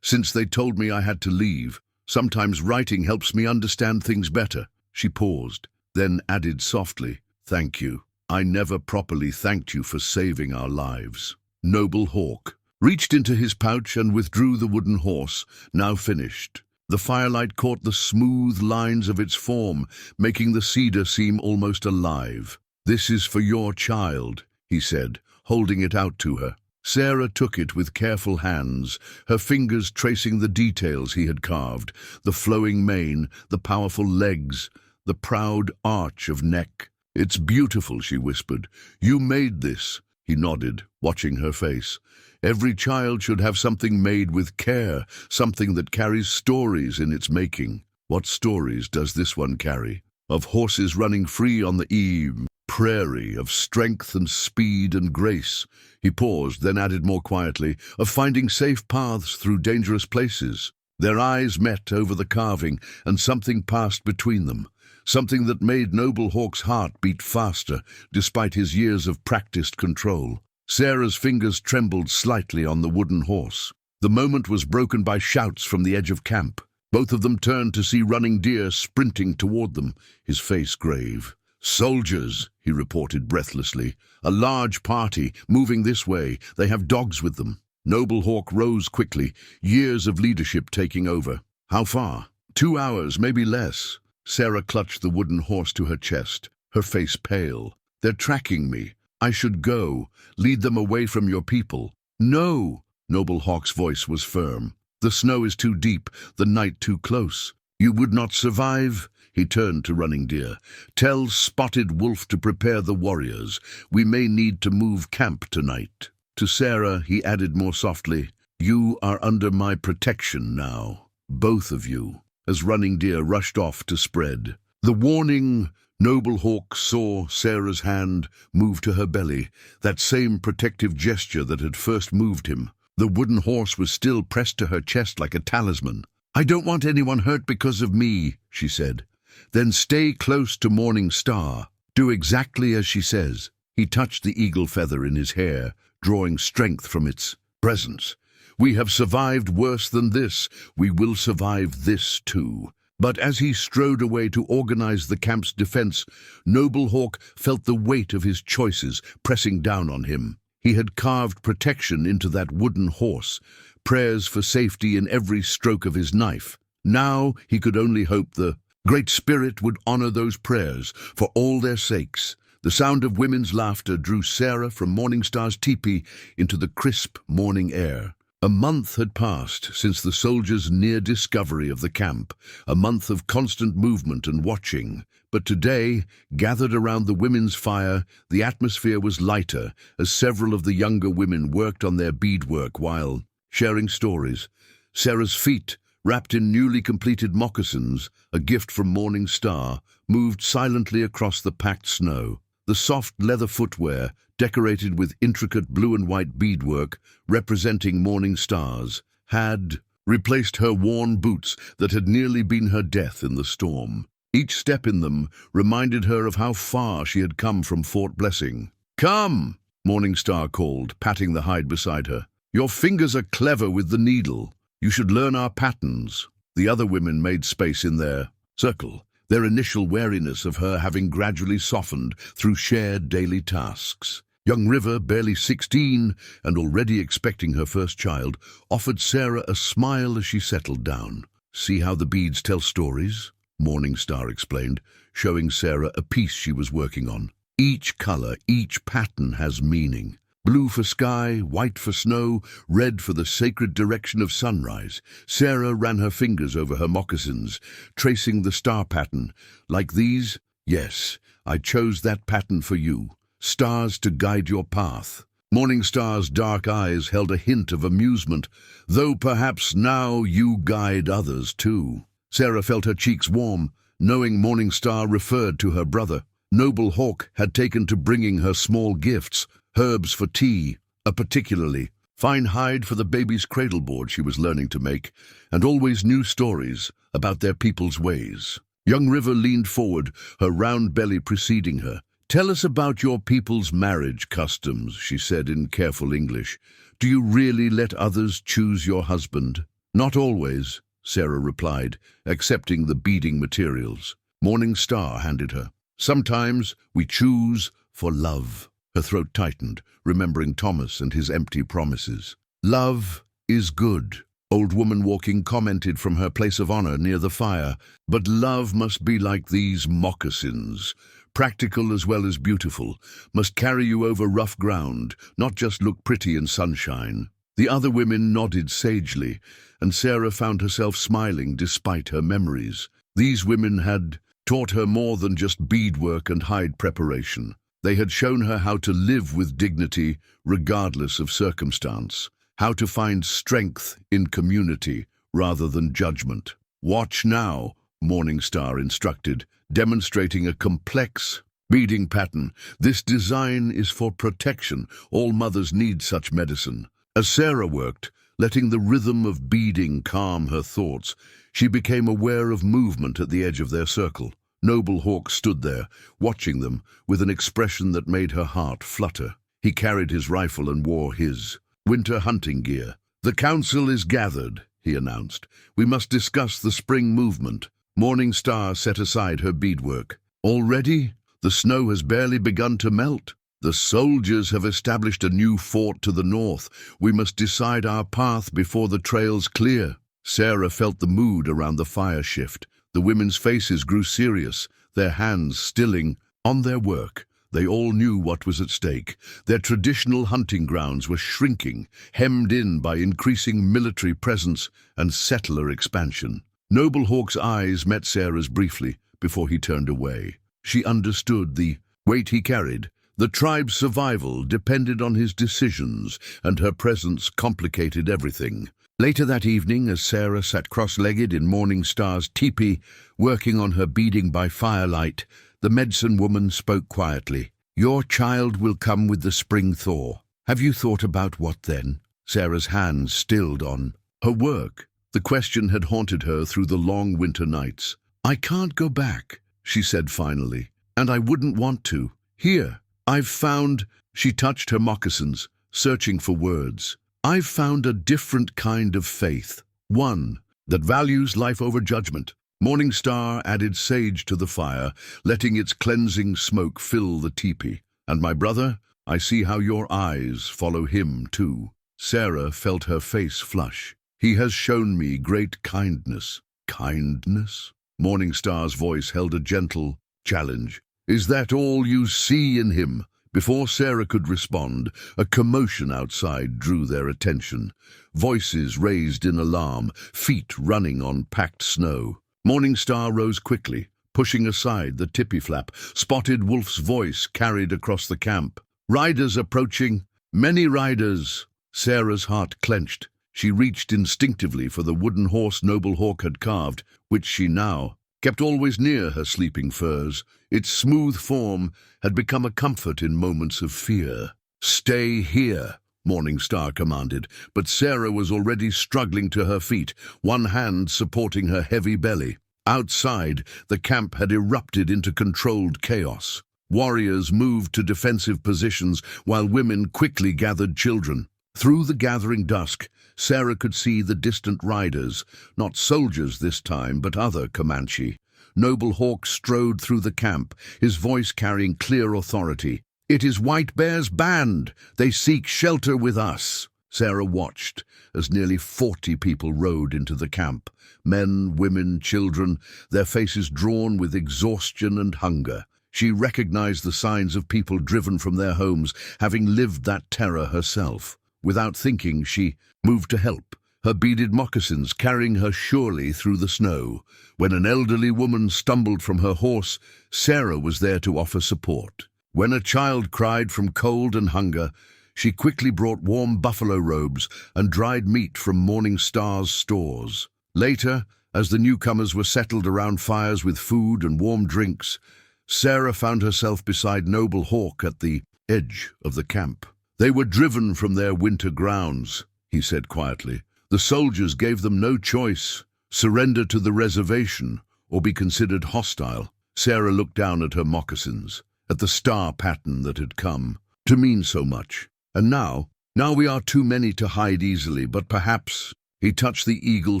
they told me I had to leave. Sometimes writing helps me understand things better." She paused, then added softly, "Thank you. I never properly thanked you for saving our lives." Noble Hawk reached into his pouch and withdrew the wooden horse, now finished. The firelight caught the smooth lines of its form, making the cedar seem almost alive. "This is for your child," he said, holding it out to her. Sarah took it with careful hands, her fingers tracing the details he had carved, the flowing mane, the powerful legs, the proud arch of neck. "It's beautiful," she whispered. "You made this." He nodded, watching her face. "Every child should have something made with care, something that carries stories in its making." "What stories does this one carry?" "Of horses running free on the prairie, of strength and speed and grace." He paused, then added more quietly, "of finding safe paths through dangerous places." Their eyes met over the carving, and something passed between them. Something that made Noble Hawk's heart beat faster, despite his years of practiced control. Sarah's fingers trembled slightly on the wooden horse. The moment was broken by shouts from the edge of camp. Both of them turned to see Running Deer sprinting toward them, his face grave. "Soldiers," he reported breathlessly. "A large party, moving this way. They have dogs with them." Noble Hawk rose quickly, years of leadership taking over. "How far?" 2 hours, maybe less." Sarah clutched the wooden horse to her chest, her face pale. "They're tracking me. I should go, lead them away from your people." "No!" Noble Hawk's voice was firm. "The snow is too deep, the night too close. You would not survive." He turned to Running Deer. "Tell Spotted Wolf to prepare the warriors. We may need to move camp tonight." To Sarah, he added more softly, "You are under my protection now, both of you." As Running Deer rushed off to spread the warning, Noble Hawk saw Sarah's hand move to her belly, that same protective gesture that had first moved him. The wooden horse was still pressed to her chest like a talisman. "I don't want anyone hurt because of me," she said. "Then stay close to Morning Star. Do exactly as she says." He touched the eagle feather in his hair, drawing strength from its presence. "We have survived worse than this. We will survive this too." But as he strode away to organize the camp's defense, Noble Hawk felt the weight of his choices pressing down on him. He had carved protection into that wooden horse, prayers for safety in every stroke of his knife. Now he could only hope the Great Spirit would honor those prayers for all their sakes. The sound of women's laughter drew Sarah from Morningstar's teepee into the crisp morning air. A month had passed since the soldiers' near discovery of the camp, a month of constant movement and watching. But today, gathered around the women's fire, the atmosphere was lighter as several of the younger women worked on their beadwork while sharing stories. Sarah's feet, wrapped in newly completed moccasins, a gift from Morning Star, moved silently across the packed snow. The soft leather footwear, decorated with intricate blue and white beadwork representing morning stars, had replaced her worn boots that had nearly been her death in the storm. Each step in them reminded her of how far she had come from Fort Blessing. "Come," Morning Star called, patting the hide beside her. "Your fingers are clever with the needle. You should learn our patterns." The other women made space in their circle, their initial wariness of her having gradually softened through shared daily tasks. Young River, barely 16 and already expecting her first child, offered Sarah a smile as she settled down. "See how the beads tell stories?" Morning Star explained, showing Sarah a piece she was working on. "Each color, each pattern has meaning. Blue for sky, white for snow, red for the sacred direction of sunrise." Sarah ran her fingers over her moccasins, tracing the star pattern. "Like these? Yes, I chose that pattern for you. Stars to guide your path." Morning Star's dark eyes held a hint of amusement, "Though perhaps now you guide others too." Sarah felt her cheeks warm, knowing Morning Star referred to her brother. Noble Hawk had taken to bringing her small gifts, herbs for tea, a particularly fine hide for the baby's cradleboard she was learning to make, and always new stories about their people's ways. Young River leaned forward, her round belly preceding her. "Tell us about your people's marriage customs," she said in careful English. "Do you really let others choose your husband?" "Not always," Sarah replied, accepting the beading materials. Morning Star handed her. "Sometimes we choose for love." Her throat tightened, remembering Thomas and his empty promises. "Love is good," Old Woman Walking commented from her place of honor near the fire. "But love must be like these moccasins, practical as well as beautiful, must carry you over rough ground, not just look pretty in sunshine." The other women nodded sagely, and Sarah found herself smiling despite her memories. These women had taught her more than just beadwork and hide preparation. They had shown her how to live with dignity regardless of circumstance, how to find strength in community rather than judgment. "Watch now," Morning Star instructed, demonstrating a complex beading pattern. "This design is for protection. All mothers need such medicine." As Sarah worked, letting the rhythm of beading calm her thoughts, she became aware of movement at the edge of their circle. Noble Hawk stood there, watching them, with an expression that made her heart flutter. He carried his rifle and wore his winter hunting gear. "The council is gathered," he announced. "We must discuss the spring movement." Morning Star set aside her beadwork. "Already? The snow has barely begun to melt. The soldiers have established a new fort to the north. We must decide our path before the trail's clear." Sarah felt the mood around the fire shift. The women's faces grew serious, their hands stilling on their work. They all knew what was at stake. Their traditional hunting grounds were shrinking, hemmed in by increasing military presence and settler expansion. Noble Hawk's eyes met Sarah's briefly before he turned away. She understood the weight he carried. The tribe's survival depended on his decisions, and her presence complicated everything. Later that evening, as Sarah sat cross-legged in Morning Star's teepee, working on her beading by firelight, the medicine woman spoke quietly. "Your child will come with the spring thaw. Have you thought about what then?" Sarah's hands stilled on her work. The question had haunted her through the long winter nights. "I can't go back," she said finally, "and I wouldn't want to. Here, I've found, she touched her moccasins, searching for words. I've found a different kind of faith. One that values life over judgment. Morning Star added sage to the fire, letting its cleansing smoke fill the teepee. And my brother, I see how your eyes follow him too. Sarah felt her face flush. He has shown me great kindness. Kindness? Morning Star's voice held a gentle challenge. Is that all you see in him? Before Sarah could respond, a commotion outside drew their attention. Voices raised in alarm, feet running on packed snow. Morning Star rose quickly, pushing aside the tippy flap. Spotted Wolf's voice carried across the camp. Riders approaching. Many riders. Sarah's heart clenched. She reached instinctively for the wooden horse Noble Hawk had carved, which she now kept always near her sleeping furs. Its smooth form had become a comfort in moments of fear. Stay here, Morning Star commanded, but Sarah was already struggling to her feet, one hand supporting her heavy belly. Outside, the camp had erupted into controlled chaos. Warriors moved to defensive positions while women quickly gathered children. Through the gathering dusk, Sarah could see the distant riders, not soldiers this time, but other Comanche. Noble Hawk strode through the camp, his voice carrying clear authority. It is White Bear's band. They seek shelter with us. Sarah watched as nearly 40 people rode into the camp. Men, women, children, their faces drawn with exhaustion and hunger. She recognized the signs of people driven from their homes, having lived that terror herself. Without thinking, she moved to help, her beaded moccasins carrying her surely through the snow. When an elderly woman stumbled from her horse, Sarah was there to offer support. When a child cried from cold and hunger, she quickly brought warm buffalo robes and dried meat from Morning Star's stores. Later, as the newcomers were settled around fires with food and warm drinks, Sarah found herself beside Noble Hawk at the edge of the camp. They were driven from their winter grounds, he said quietly. The soldiers gave them no choice: surrender to the reservation or be considered hostile. Sarah looked down at her moccasins, at the star pattern that had come to mean so much. And now we are too many to hide easily, but perhaps... He touched the eagle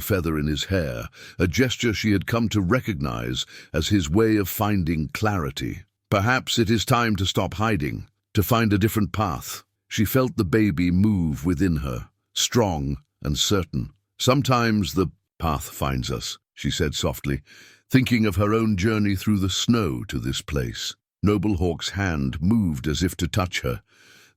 feather in his hair, a gesture she had come to recognize as his way of finding clarity. Perhaps it is time to stop hiding, to find a different path. She felt the baby move within her, strong and certain. Sometimes the path finds us, she said softly, thinking of her own journey through the snow to this place. Noble Hawk's hand moved as if to touch her,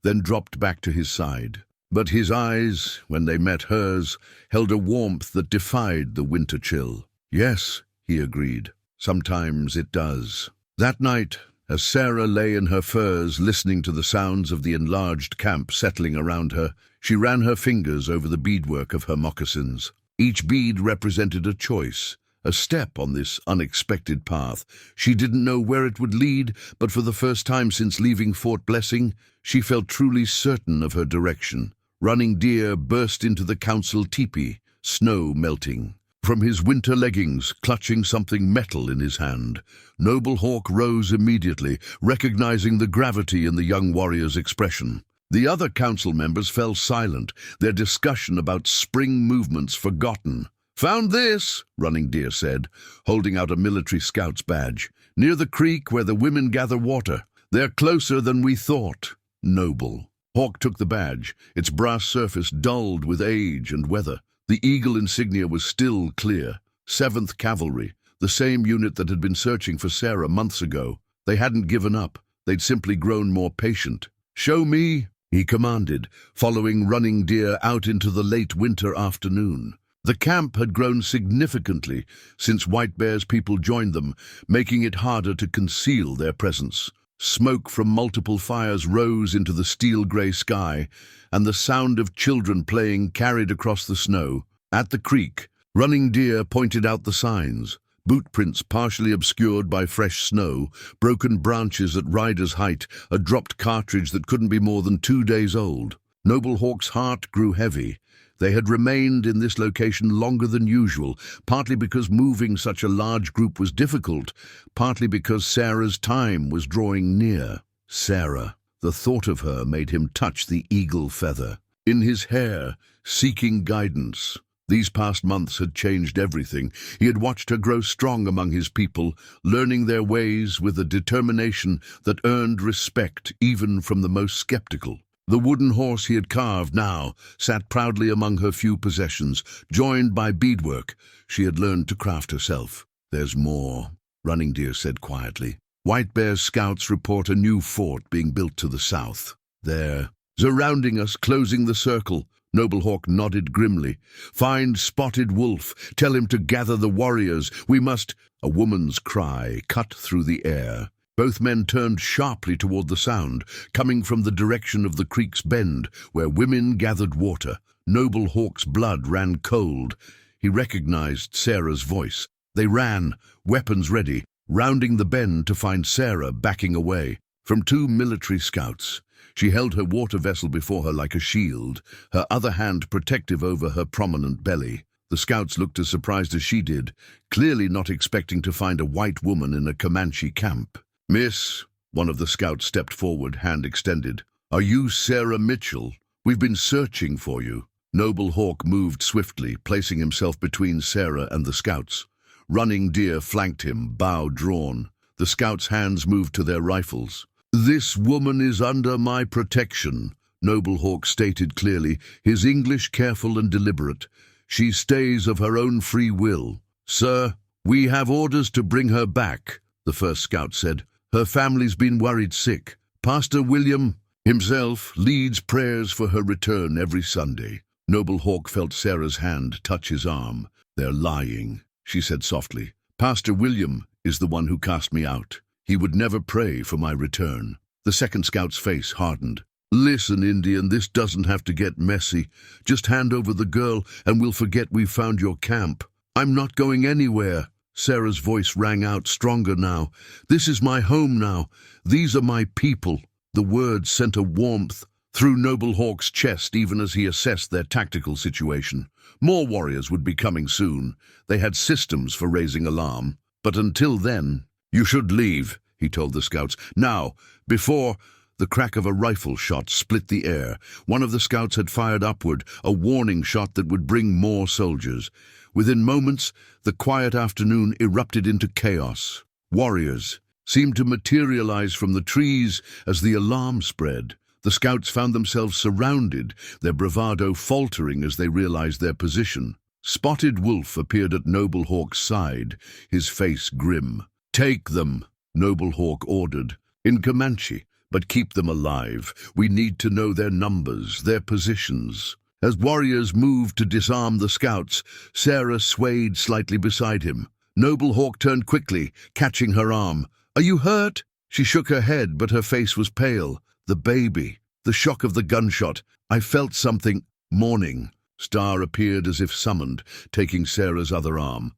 then dropped back to his side. But his eyes, when they met hers, held a warmth that defied the winter chill. Yes, he agreed. Sometimes it does. That night, as Sarah lay in her furs listening to the sounds of the enlarged camp settling around her, she ran her fingers over the beadwork of her moccasins. Each bead represented a choice, a step on this unexpected path. She didn't know where it would lead, but for the first time since leaving Fort Blessing, she felt truly certain of her direction. Running Deer burst into the council teepee, snow melting. From his winter leggings, clutching something metal in his hand, Noble Hawk rose immediately, recognizing the gravity in the young warrior's expression. The other council members fell silent, their discussion about spring movements forgotten. "Found this," Running Deer said, holding out a military scout's badge. "Near the creek where the women gather water. They're closer than we thought." Noble. Hawk took the badge, its brass surface dulled with age and weather. The eagle insignia was still clear. 7th Cavalry, the same unit that had been searching for Sarah months ago. They hadn't given up. They'd simply grown more patient. "Show me," he commanded, following Running Deer out into the late winter afternoon. The camp had grown significantly since White Bear's people joined them, making it harder to conceal their presence. Smoke from multiple fires rose into the steel-gray sky, and the sound of children playing carried across the snow. At the creek, Running Deer pointed out the signs: bootprints partially obscured by fresh snow, broken branches at rider's height, a dropped cartridge that couldn't be more than 2 days old. Noble Hawk's heart grew heavy. They had remained in this location longer than usual, partly because moving such a large group was difficult, partly because Sarah's time was drawing near. Sarah. The thought of her made him touch the eagle feather in his hair, seeking guidance. These past months had changed everything. He had watched her grow strong among his people, learning their ways with a determination that earned respect even from the most skeptical. The wooden horse he had carved now sat proudly among her few possessions, joined by beadwork she had learned to craft herself. "There's more," Running Deer said quietly. "White Bear's scouts report a new fort being built to the south. They're surrounding us, closing the circle." Noble Hawk nodded grimly. "Find Spotted Wolf. Tell him to gather the warriors. We must—" A woman's cry cut through the air. Both men turned sharply toward the sound, coming from the direction of the creek's bend, where women gathered water. Noble Hawk's blood ran cold. He recognized Sarah's voice. They ran, weapons ready, rounding the bend to find Sarah backing away from two military scouts. She held her water vessel before her like a shield, her other hand protective over her prominent belly. The scouts looked as surprised as she did, clearly not expecting to find a white woman in a Comanche camp. "Miss," one of the scouts stepped forward, hand extended. "Are you Sarah Mitchell? We've been searching for you." Noble Hawk moved swiftly, placing himself between Sarah and the scouts. Running Deer flanked him, bow drawn. The scouts' hands moved to their rifles. "This woman is under my protection," Noble Hawk stated clearly, his English careful and deliberate. "She stays of her own free will." "Sir, we have orders to bring her back," the first scout said. "Her family's been worried sick. Pastor William himself leads prayers for her return every Sunday." Noble Hawk felt Sarah's hand touch his arm. "They're lying," she said softly. "Pastor William is the one who cast me out. He would never pray for my return." The second scout's face hardened. "Listen, Indian, this doesn't have to get messy. Just hand over the girl and we'll forget we found your camp." "I'm not going anywhere." Sarah's voice rang out stronger now. "This is my home now. These are my people." The words sent a warmth through Noble Hawk's chest even as he assessed their tactical situation. More warriors would be coming soon. They had systems for raising alarm. But until then— "You should leave," he told the scouts. "Now, before—" The crack of a rifle shot split the air. One of the scouts had fired upward, a warning shot that would bring more soldiers. Within moments, the quiet afternoon erupted into chaos. Warriors seemed to materialize from the trees as the alarm spread. The scouts found themselves surrounded, their bravado faltering as they realized their position. Spotted Wolf appeared at Noble Hawk's side, his face grim. "Take them," Noble Hawk ordered, in Comanche, "but keep them alive. We need to know their numbers, their positions." As warriors moved to disarm the scouts, Sarah swayed slightly beside him. Noble Hawk turned quickly, catching her arm. "Are you hurt?" She shook her head, but her face was pale. "The baby. The shock of the gunshot. I felt something." Morning Star appeared as if summoned, taking Sarah's other arm.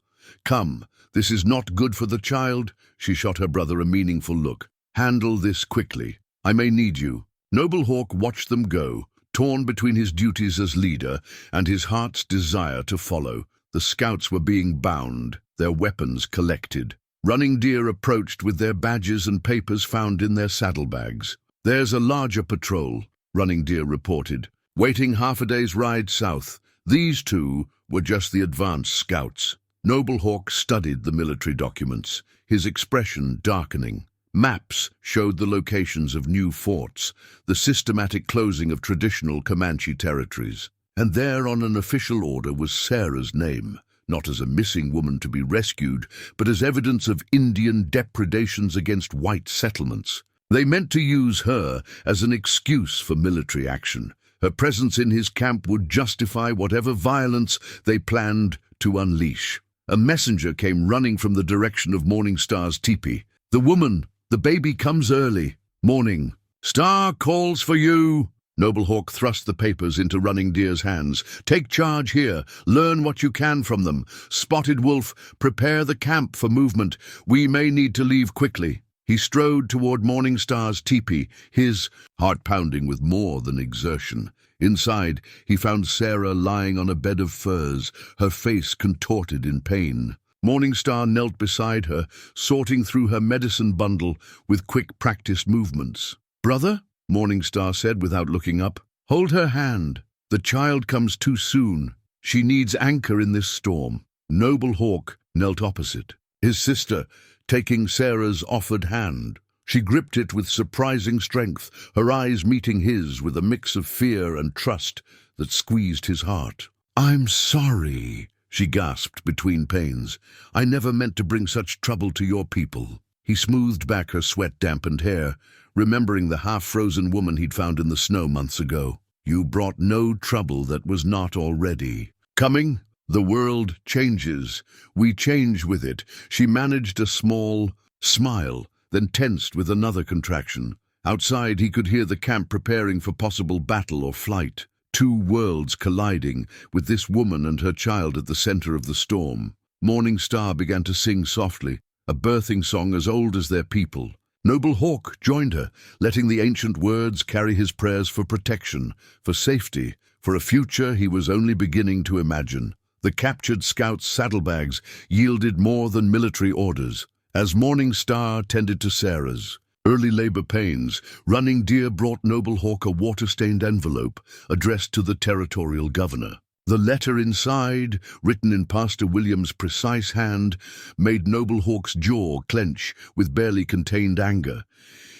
"Come, this is not good for the child." She shot her brother a meaningful look. "Handle this quickly. I may need you." Noble Hawk watched them go, torn between his duties as leader and his heart's desire to follow. The scouts were being bound, their weapons collected. Running Deer approached with their badges and papers found in their saddlebags. "There's a larger patrol," Running Deer reported, "waiting half a day's ride south. These two were just the advance scouts." Noble Hawk studied the military documents, his expression darkening. Maps showed the locations of new forts, the systematic closing of traditional Comanche territories. And there on an official order was Sarah's name, not as a missing woman to be rescued, but as evidence of Indian depredations against white settlements. They meant to use her as an excuse for military action. Her presence in his camp would justify whatever violence they planned to unleash. A messenger came running from the direction of Morning Star's teepee. "The woman, the baby comes early." "Morning Star calls for you." Noble Hawk thrust the papers into Running Deer's hands. "Take charge here. Learn what you can from them. Spotted Wolf, prepare the camp for movement. We may need to leave quickly." He strode toward Morning Star's teepee, his heart pounding with more than exertion. Inside, he found Sarah lying on a bed of furs, her face contorted in pain. Morning Star knelt beside her, sorting through her medicine bundle with quick practiced movements. "Brother?" Morningstar said without looking up. Hold her hand. The child comes too soon. She needs anchor in this storm. Noble Hawk knelt opposite, his sister taking Sarah's offered hand. She gripped it with surprising strength, her eyes meeting his with a mix of fear and trust that squeezed his heart. "I'm sorry," she gasped between pains. "I never meant to bring such trouble to your people." He smoothed back her sweat-dampened hair, remembering the half-frozen woman he'd found in the snow months ago. "You brought no trouble that was not already coming. The world changes. We change with it." She managed a small smile, then tensed with another contraction. Outside, he could hear the camp preparing for possible battle or flight. Two worlds colliding, with this woman and her child at the center of the storm. Morningstar began to sing softly, a birthing song as old as their people. Noble Hawk joined her, letting the ancient words carry his prayers for protection, for safety, for a future he was only beginning to imagine. The captured scouts' saddlebags yielded more than military orders. As Morningstar tended to Sarah's early labor pains, Running Deer brought Noble Hawk a water-stained envelope addressed to the territorial governor. The letter inside, written in Pastor William's precise hand, made Noble Hawk's jaw clench with barely contained anger.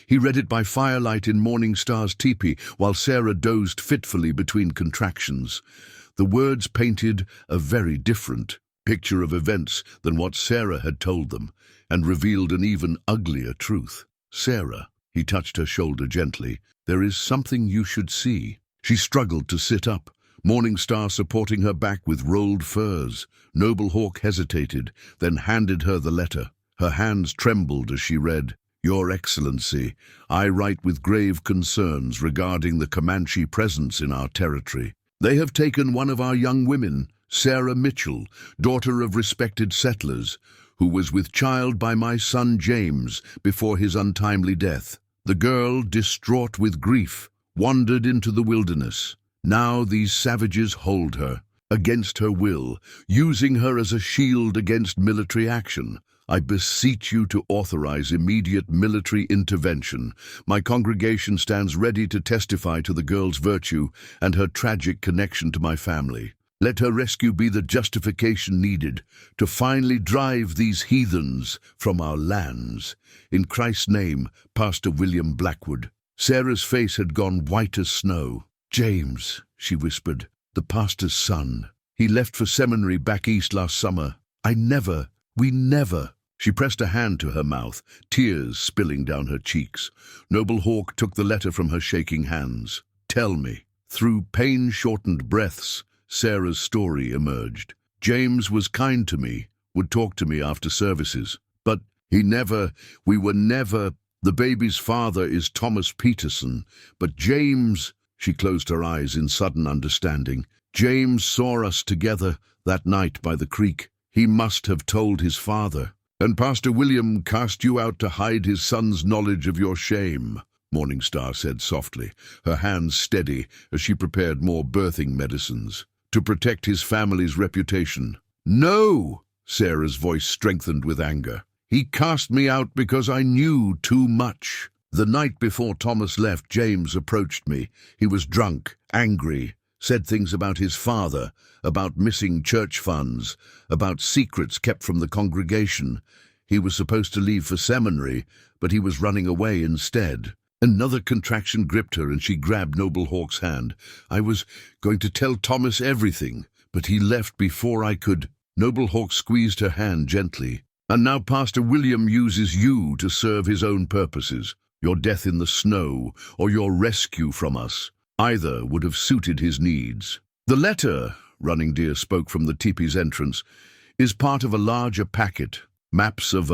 He read it by firelight in Morningstar's teepee, while Sarah dozed fitfully between contractions. The words painted a very different picture of events than what Sarah had told them, and revealed an even uglier truth. "Sarah," he touched her shoulder gently, "there is something you should see." She struggled to sit up, Morningstar supporting her back with rolled furs. Noble Hawk hesitated, then handed her the letter. Her hands trembled as she read, "Your Excellency, I write with grave concerns regarding the Comanche presence in our territory. They have taken one of our young women, Sarah Mitchell, daughter of respected settlers, who was with child by my son James before his untimely death. The girl, distraught with grief, wandered into the wilderness. Now these savages hold her, against her will, using her as a shield against military action. I beseech you to authorize immediate military intervention. My congregation stands ready to testify to the girl's virtue and her tragic connection to my family. Let her rescue be the justification needed to finally drive these heathens from our lands. In Christ's name, Pastor William Blackwood." Sarah's face had gone white as snow. "James," she whispered, "the pastor's son. He left for seminary back east last summer. We never." She pressed a hand to her mouth, tears spilling down her cheeks. Noble Hawk took the letter from her shaking hands. "Tell me." Through pain-shortened breaths, Sarah's story emerged. "James was kind to me, would talk to me after services. But we were never, the baby's father is Thomas Peterson. But James," she closed her eyes in sudden understanding, "James saw us together that night by the creek. He must have told his father. And Pastor William cast you out to hide his son's knowledge of your shame," Morningstar said softly, her hands steady as she prepared more birthing medicines. "To protect his family's reputation." "No!" Sarah's voice strengthened with anger. "He cast me out because I knew too much. The night before Thomas left, James approached me. He was drunk, angry, said things about his father, about missing church funds, about secrets kept from the congregation. He was supposed to leave for seminary, but he was running away instead." Another contraction gripped her and she grabbed Noble Hawk's hand. "I was going to tell Thomas everything, but he left before I could." Noble Hawk squeezed her hand gently. "And now Pastor William uses you to serve his own purposes. Your death in the snow or your rescue from us. Either would have suited his needs." "The letter," Running Deer spoke from the teepee's entrance, "is part of a larger packet. Maps of,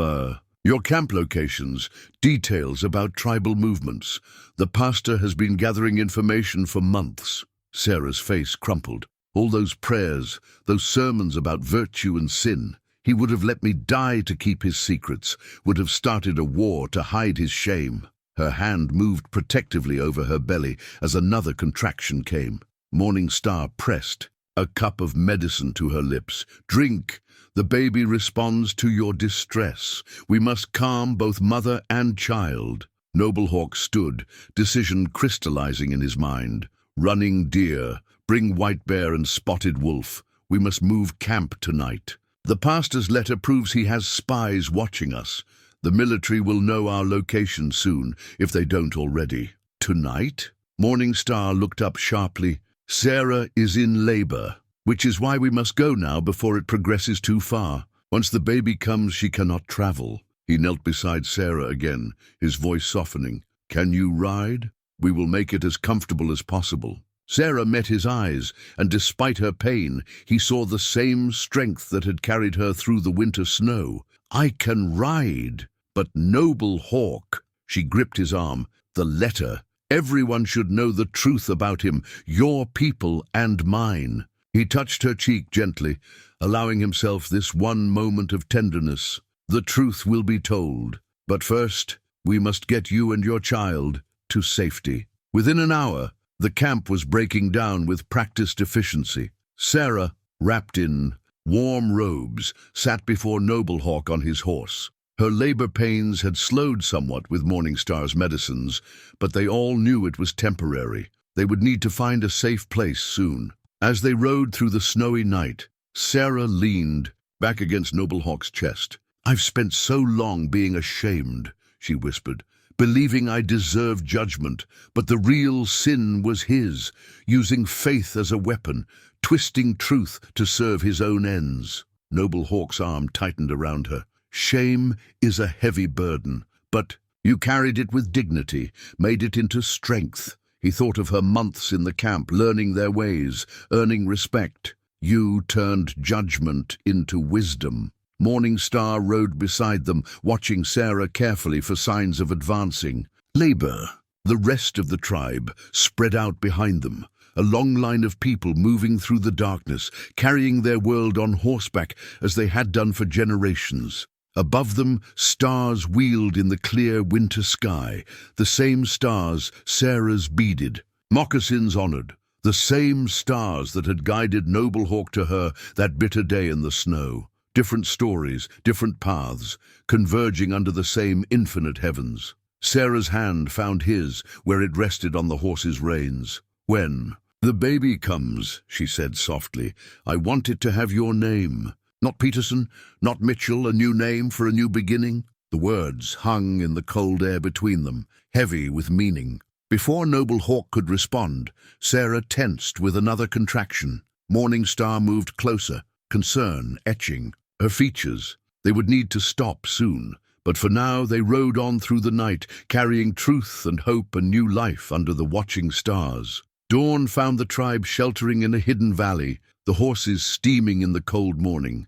your camp locations, details about tribal movements. The pastor has been gathering information for months." Sarah's face crumpled. "All those prayers, those sermons about virtue and sin. He would have let me die to keep his secrets, would have started a war to hide his shame." Her hand moved protectively over her belly as another contraction came. Morningstar pressed a cup of medicine to her lips. "Drink. The baby responds to your distress. We must calm both mother and child." Noble Hawk stood, decision crystallizing in his mind. Running deer, bring white bear and spotted wolf. We must move camp tonight. The pastor's letter proves he has spies watching us. The military will know our location soon, if they don't already. Tonight? Morning Star looked up sharply. Sarah is in labor, which is why we must go now before it progresses too far. Once the baby comes, she cannot travel. He knelt beside Sarah again, his voice softening. Can you ride? We will make it as comfortable as possible. Sarah met his eyes, and despite her pain, he saw the same strength that had carried her through the winter snow. I can ride, but Noble Hawk. She gripped his arm. The letter. Everyone should know the truth about him, your people and mine. He touched her cheek gently, allowing himself this one moment of tenderness. The truth will be told, but first, we must get you and your child to safety. Within an hour, the camp was breaking down with practiced efficiency. Sarah, wrapped in warm robes, sat before Noble Hawk on his horse. Her labor pains had slowed somewhat with Morning Star's medicines, but they all knew it was temporary. They would need to find a safe place soon. As they rode through the snowy night, Sarah leaned back against Noble Hawk's chest. I've spent so long being ashamed, she whispered, believing I deserved judgment, but the real sin was his, using faith as a weapon, twisting truth to serve his own ends. Noble Hawk's arm tightened around her. Shame is a heavy burden, but you carried it with dignity, made it into strength. He thought of her months in the camp, learning their ways, earning respect. You turned judgment into wisdom. Morning Star rode beside them, watching Sarah carefully for signs of advancing. Labor, the rest of the tribe, spread out behind them, a long line of people moving through the darkness, carrying their world on horseback as they had done for generations. Above them, stars wheeled in the clear winter sky, the same stars Sarah's beaded, moccasins honored, the same stars that had guided Noble Hawk to her that bitter day in the snow. Different stories, different paths, converging under the same infinite heavens. Sarah's hand found his where it rested on the horse's reins. When the baby comes, she said softly, I want it to have your name. Not Peterson, not Mitchell, a new name for a new beginning. The words hung in the cold air between them, heavy with meaning. Before Noble Hawk could respond, Sarah tensed with another contraction. Morning Star moved closer, concern etching her features. They would need to stop soon, but for now they rode on through the night, carrying truth and hope and new life under the watching stars. Dawn found the tribe sheltering in a hidden valley, the horses steaming in the cold morning.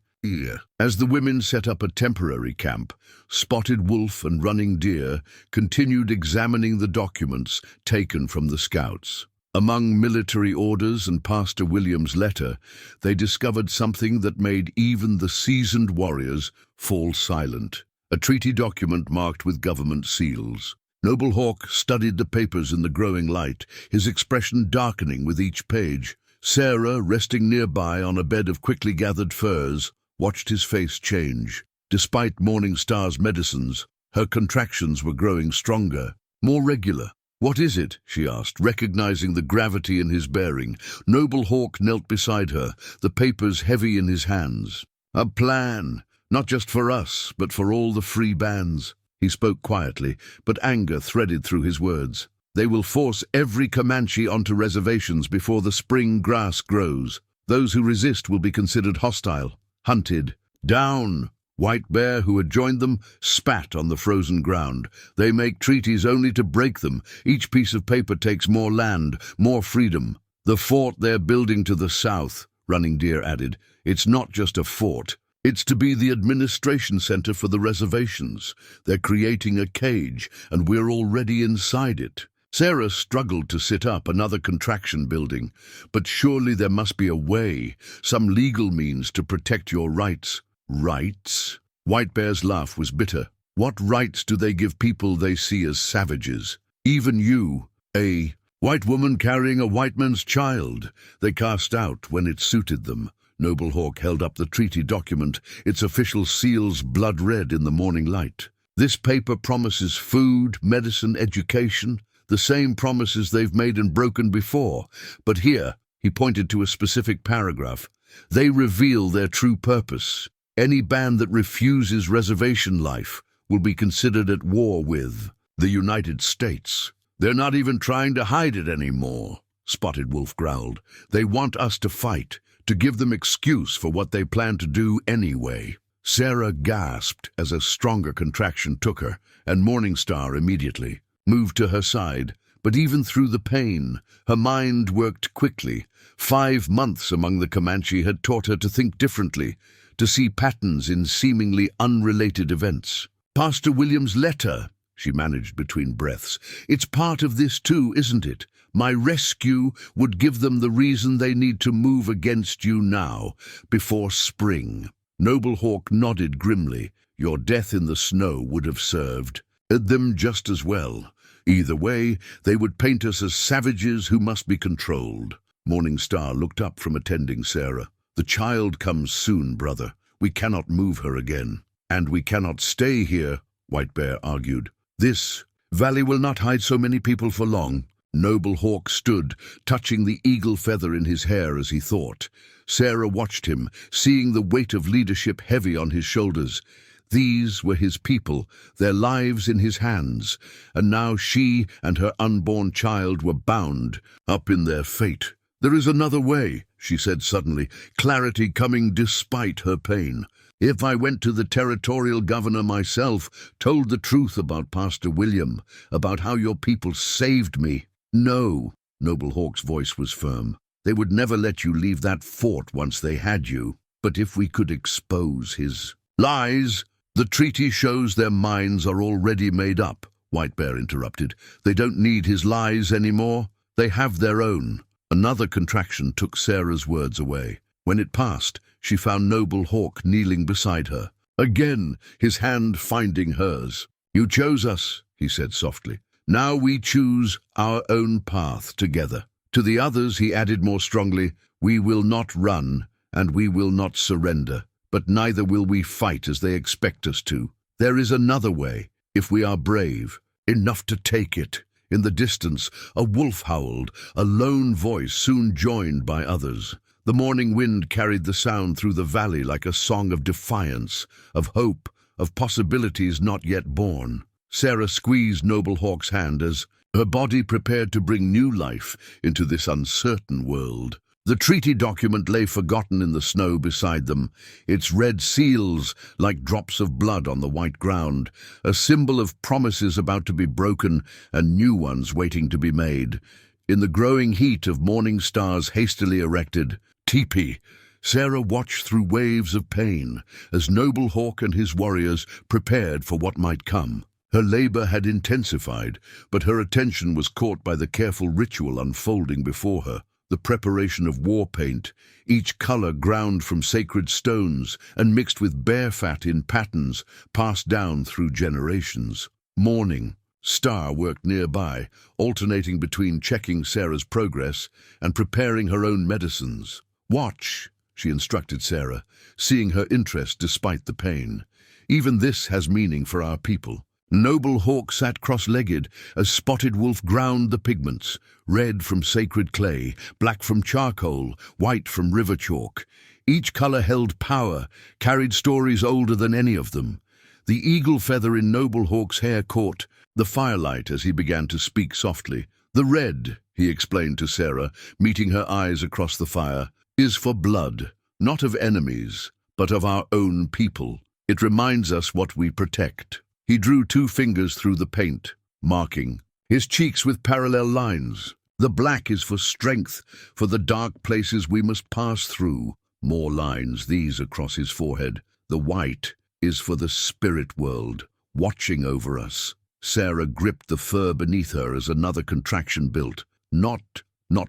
As the women set up a temporary camp, Spotted Wolf and Running Deer continued examining the documents taken from the scouts. Among military orders and Pastor William's letter, they discovered something that made even the seasoned warriors fall silent. A treaty document marked with government seals. Noble Hawk studied the papers in the growing light, his expression darkening with each page. Sarah, resting nearby on a bed of quickly gathered furs, watched his face change. Despite Morning Star's medicines, her contractions were growing stronger, more regular. What is it? She asked, recognizing the gravity in his bearing. Noble Hawk knelt beside her, the papers heavy in his hands. A plan, not just for us, but for all the free bands. He spoke quietly, but anger threaded through his words. They will force every Comanche onto reservations before the spring grass grows. Those who resist will be considered hostile, hunted. Down! White Bear, who had joined them, spat on the frozen ground. They make treaties only to break them. Each piece of paper takes more land, more freedom. The fort they're building to the south, Running Deer added. It's not just a fort. It's to be the administration center for the reservations. They're creating a cage, and we're already inside it. Sarah struggled to sit up, another contraction building. But surely there must be a way, some legal means to protect your rights. Rights? White Bear's laugh was bitter. What rights do they give people they see as savages? Even you, a white woman carrying a white man's child, they cast out when it suited them. Noble Hawk held up the treaty document, its official seals blood red in the morning light. This paper promises food, medicine, education, the same promises they've made and broken before. But here, he pointed to a specific paragraph, they reveal their true purpose. Any band that refuses reservation life will be considered at war with the United States. They're not even trying to hide it anymore, Spotted Wolf growled. They want us to fight, to give them excuse for what they plan to do anyway. Sarah gasped as a stronger contraction took her, and Morningstar immediately moved to her side. But even through the pain, her mind worked quickly. 5 months among the Comanche had taught her to think differently, to see patterns in seemingly unrelated events. Pastor William's letter, she managed between breaths. It's part of this too, isn't it? My rescue would give them the reason they need to move against you now, before spring. Noble Hawk nodded grimly. Your death in the snow would have served them just as well. Either way, they would paint us as savages who must be controlled. Morningstar looked up from attending Sarah. The child comes soon, brother. We cannot move her again. And we cannot stay here, White Bear argued. This valley will not hide so many people for long. Noble Hawk stood, touching the eagle feather in his hair as he thought. Sarah watched him, seeing the weight of leadership heavy on his shoulders. These were his people, their lives in his hands, and now she and her unborn child were bound up in their fate. There is another way, she said suddenly, clarity coming despite her pain. If I went to the territorial governor myself, told the truth about Pastor William, about how your people saved me. No, Noble Hawk's voice was firm. They would never let you leave that fort once they had you. But if we could expose his lies, the treaty shows their minds are already made up, White Bear interrupted. They don't need his lies anymore. They have their own. Another contraction took Sarah's words away. When it passed, she found Noble Hawk kneeling beside her. Again, his hand finding hers. You chose us, he said softly. Now we choose our own path together. To the others, he added more strongly, we will not run, and we will not surrender. But neither will we fight as they expect us to. There is another way, if we are brave, enough to take it. In the distance, a wolf howled, a lone voice soon joined by others. The morning wind carried the sound through the valley like a song of defiance, of hope, of possibilities not yet born. Sarah squeezed Noble Hawk's hand as her body prepared to bring new life into this uncertain world. The treaty document lay forgotten in the snow beside them, its red seals like drops of blood on the white ground, a symbol of promises about to be broken and new ones waiting to be made. In the growing heat of Morningstar's hastily erected teepee, Sarah watched through waves of pain as Noble Hawk and his warriors prepared for what might come. Her labor had intensified, but her attention was caught by the careful ritual unfolding before her. The preparation of war paint, each color ground from sacred stones and mixed with bear fat in patterns passed down through generations. Morning Star worked nearby, alternating between checking Sarah's progress and preparing her own medicines. Watch, she instructed Sarah, seeing her interest despite the pain. Even this has meaning for our people. Noble Hawk sat cross-legged as Spotted Wolf ground the pigments, red from sacred clay, black from charcoal, white from river chalk. Each color held power, carried stories older than any of them. The eagle feather in Noble Hawk's hair caught the firelight as he began to speak softly. The red, he explained to Sarah, meeting her eyes across the fire, is for blood, not of enemies, but of our own people. It reminds us what we protect. He drew 2 fingers through the paint, marking his cheeks with parallel lines. The black is for strength, for the dark places we must pass through. More lines, these across his forehead. The white is for the spirit world, watching over us. Sarah gripped the fur beneath her as another contraction built. Not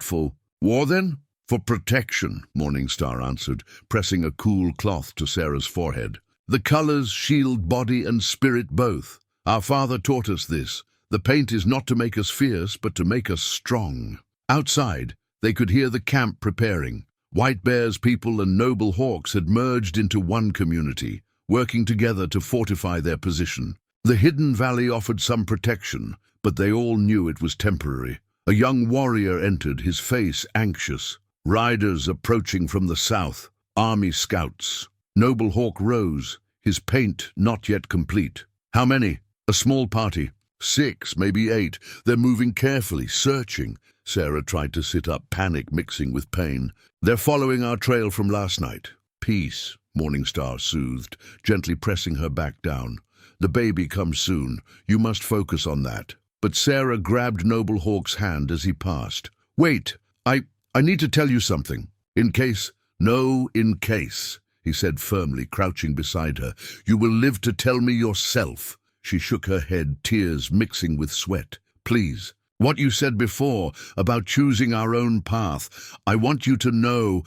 for war then? For protection, Morningstar answered, pressing a cool cloth to Sarah's forehead. The colors shield body and spirit both. Our father taught us this. The paint is not to make us fierce, but to make us strong. Outside, they could hear the camp preparing. White Bear's people and Noble Hawks had merged into one community, working together to fortify their position. The hidden valley offered some protection, but they all knew it was temporary. A young warrior entered, his face anxious. Riders approaching from the south, army scouts. Noble Hawk rose, his paint not yet complete. How many? A small party. 6, maybe 8. They're moving carefully, searching. Sarah tried to sit up, panic mixing with pain. They're following our trail from last night. Peace, Morningstar soothed, gently pressing her back down. The baby comes soon. You must focus on that. But Sarah grabbed Noble Hawk's hand as he passed. Wait, I need to tell you something. In case, he said firmly, crouching beside her. You will live to tell me yourself. She shook her head, tears mixing with sweat. Please. What you said before about choosing our own path. I want you to know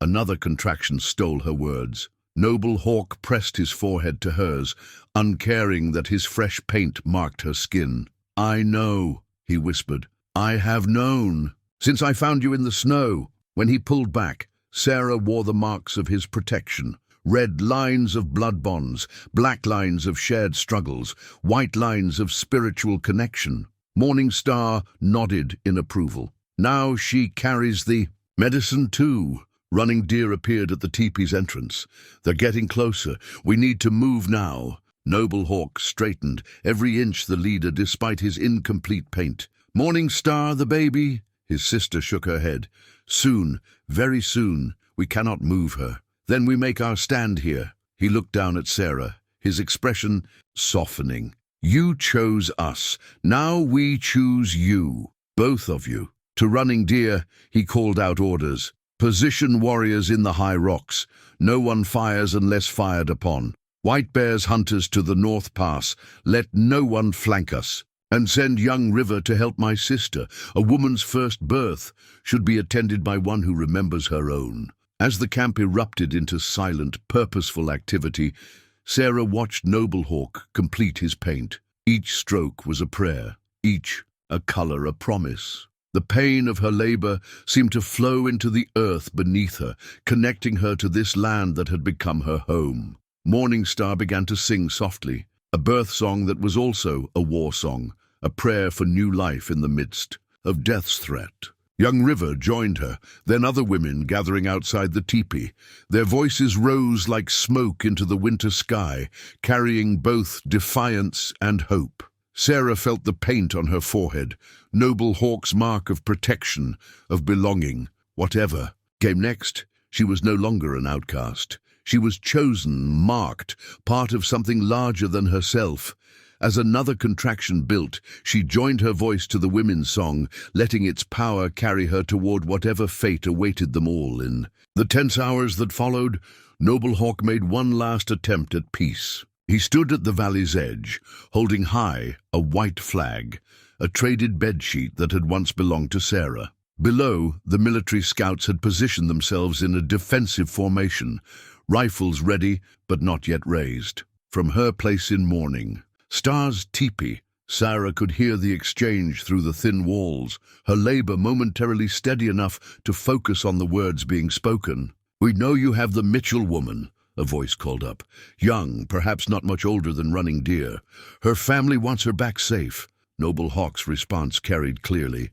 Another contraction stole her words. Noble Hawk pressed his forehead to hers, uncaring that his fresh paint marked her skin. I know, he whispered. I have known. Since I found you in the snow. When he pulled back, Sarah wore the marks of his protection. Red lines of blood bonds, black lines of shared struggles, white lines of spiritual connection. Morningstar nodded in approval. Now she carries the medicine too. Running Deer appeared at the teepee's entrance. They're getting closer. We need to move now. Noble Hawk straightened, every inch the leader despite his incomplete paint. Morningstar, the baby? His sister shook her head. Soon, very soon, we cannot move her. Then we make our stand here. He looked down at Sarah, his expression softening. You chose us. Now we choose you. Both of you. To Running Deer, he called out orders. Position warriors in the high rocks. No one fires unless fired upon. White Bear's hunters to the North Pass. Let no one flank us. And send young River to help my sister. A woman's first birth should be attended by one who remembers her own. As the camp erupted into silent, purposeful activity, Sarah watched Noble Hawk complete his paint. Each stroke was a prayer, each a color, a promise. The pain of her labor seemed to flow into the earth beneath her, connecting her to this land that had become her home. Morningstar began to sing softly, a birth song that was also a war song, a prayer for new life in the midst of death's threat. Young River joined her, then other women gathering outside the teepee. Their voices rose like smoke into the winter sky, carrying both defiance and hope. Sarah felt the paint on her forehead, Noble Hawk's mark of protection, of belonging. Whatever came next, she was no longer an outcast. She was chosen, marked, part of something larger than herself. As another contraction built, she joined her voice to the women's song, letting its power carry her toward whatever fate awaited them all. In the tense hours that followed, Noble Hawk made one last attempt at peace. He stood at the valley's edge, holding high a white flag, a traded bedsheet that had once belonged to Sarah. Below, the military scouts had positioned themselves in a defensive formation, rifles ready but not yet raised. From her place in mourning, Star's teepee, Sarah could hear the exchange through the thin walls, her labor momentarily steady enough to focus on the words being spoken. We know you have the Mitchell woman, a voice called up. Young, perhaps not much older than Running Deer. Her family wants her back safe. Noble Hawk's response carried clearly.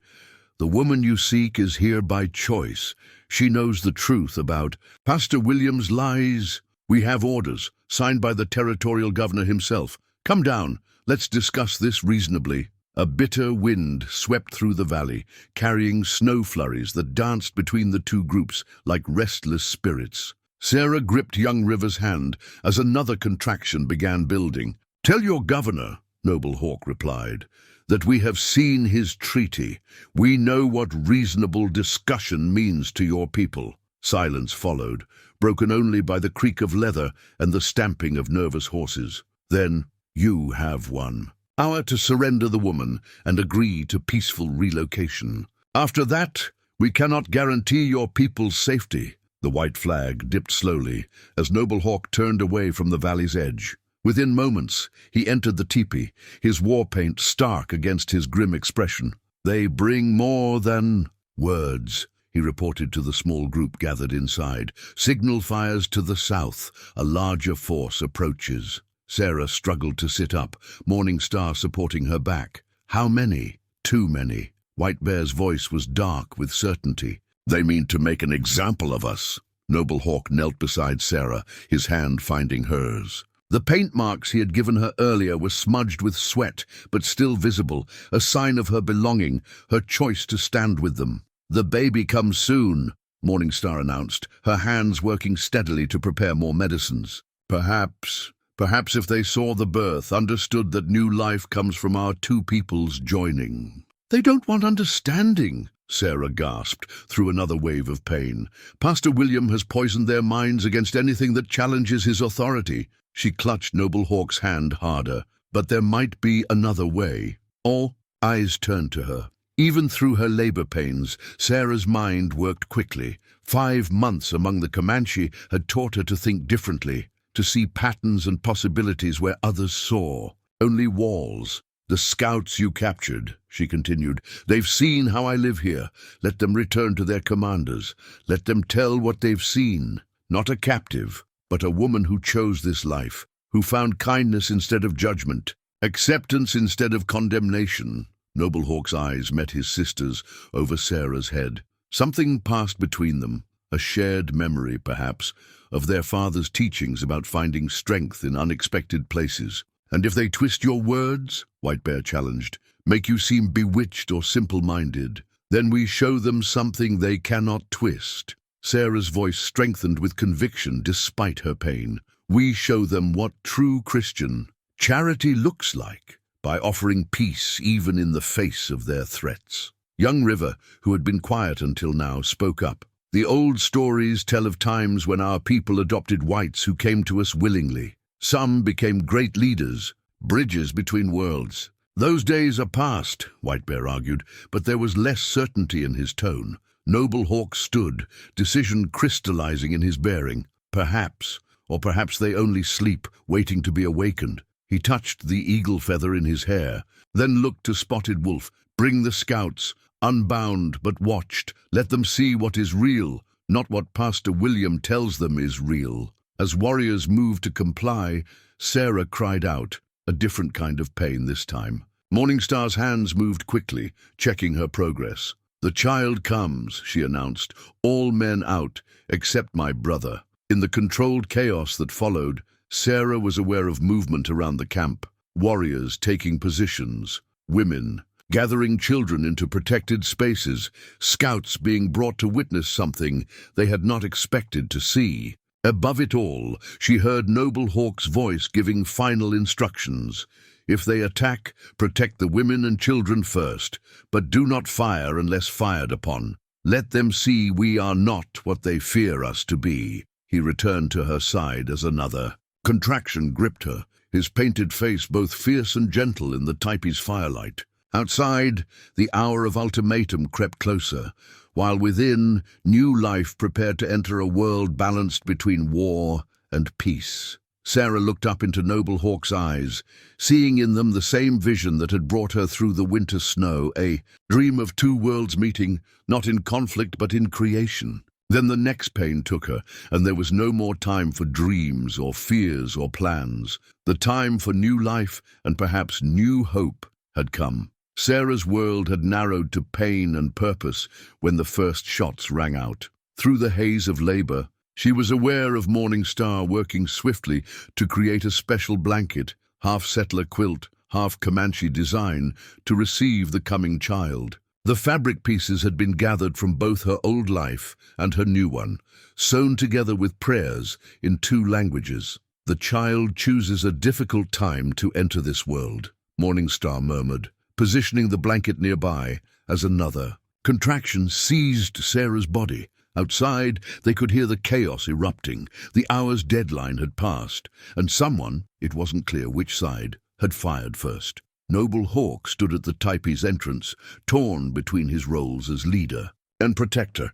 The woman you seek is here by choice. She knows the truth about Pastor Williams' lies. We have orders, signed by the territorial governor himself. Come down, let's discuss this reasonably. A bitter wind swept through the valley, carrying snow flurries that danced between the two groups like restless spirits. Sarah gripped young River's hand as another contraction began building. Tell your governor, Noble Hawk replied, that we have seen his treaty. We know what reasonable discussion means to your people. Silence followed, broken only by the creak of leather and the stamping of nervous horses. Then, you have one hour to surrender the woman and agree to peaceful relocation. After that, we cannot guarantee your people's safety. The white flag dipped slowly as Noble Hawk turned away from the valley's edge. Within moments, he entered the teepee, his war paint stark against his grim expression. They bring more than words, he reported to the small group gathered inside. Signal fires to the south. A larger force approaches. Sarah struggled to sit up, Morning Star supporting her back. How many? Too many. White Bear's voice was dark with certainty. They mean to make an example of us. Noble Hawk knelt beside Sarah, his hand finding hers. The paint marks he had given her earlier were smudged with sweat, but still visible, a sign of her belonging, her choice to stand with them. "The baby comes soon," Morningstar announced, her hands working steadily to prepare more medicines. Perhaps if they saw the birth, understood that new life comes from our two peoples joining. "They don't want understanding," Sarah gasped through another wave of pain. "Pastor William has poisoned their minds against anything that challenges his authority." She clutched Noble Hawk's hand harder. But there might be another way. All eyes turned to her. Even through her labor pains, Sarah's mind worked quickly. 5 months among the Comanche had taught her to think differently, to see patterns and possibilities where others saw only walls. "The scouts you captured," she continued, "they've seen how I live here. Let them return to their commanders. Let them tell what they've seen. Not a captive, but a woman who chose this life, who found kindness instead of judgment, acceptance instead of condemnation." Noble Hawk's eyes met his sister's over Sarah's head. Something passed between them, a shared memory, perhaps, of their father's teachings about finding strength in unexpected places. "And if they twist your words," White Bear challenged, "make you seem bewitched or simple-minded, then we show them something they cannot twist." Sarah's voice strengthened with conviction despite her pain. "We show them what true Christian charity looks like, by offering peace even in the face of their threats." Young River, who had been quiet until now, spoke up. "The old stories tell of times when our people adopted whites who came to us willingly. Some became great leaders, bridges between worlds. Those days are past," White Bear argued, but there was less certainty in his tone. Noble Hawk stood, decision crystallizing in his bearing. "Perhaps, or perhaps they only sleep, waiting to be awakened." He touched the eagle feather in his hair, then looked to Spotted Wolf. "Bring the scouts, unbound but watched. Let them see what is real, not what Pastor William tells them is real." As warriors moved to comply, Sarah cried out, a different kind of pain this time. Morningstar's hands moved quickly, checking her progress. "The child comes," she announced, "all men out, except my brother." In the controlled chaos that followed, Sarah was aware of movement around the camp. Warriors taking positions, women gathering children into protected spaces, scouts being brought to witness something they had not expected to see. Above it all, she heard Noble Hawk's voice giving final instructions. "If they attack, protect the women and children first, but do not fire unless fired upon. Let them see we are not what they fear us to be." He returned to her side as another contraction gripped her, his painted face both fierce and gentle in the tipi's firelight. Outside, the hour of ultimatum crept closer, while within, new life prepared to enter a world balanced between war and peace. Sarah looked up into Noble Hawk's eyes, seeing in them the same vision that had brought her through the winter snow, a dream of two worlds meeting, not in conflict but in creation. Then the next pain took her, and there was no more time for dreams or fears or plans. The time for new life and perhaps new hope had come. Sarah's world had narrowed to pain and purpose when the first shots rang out. Through the haze of labor, she was aware of Morningstar working swiftly to create a special blanket, half settler quilt, half Comanche design, to receive the coming child. The fabric pieces had been gathered from both her old life and her new one, sewn together with prayers in 2 languages. "The child chooses a difficult time to enter this world," Morningstar murmured, positioning the blanket nearby as another. Contraction seized Sarah's body. Outside, they could hear the chaos erupting. The hour's deadline had passed, and someone, it wasn't clear which side, had fired first. Noble Hawk stood at the tipi's entrance, torn between his roles as leader and protector.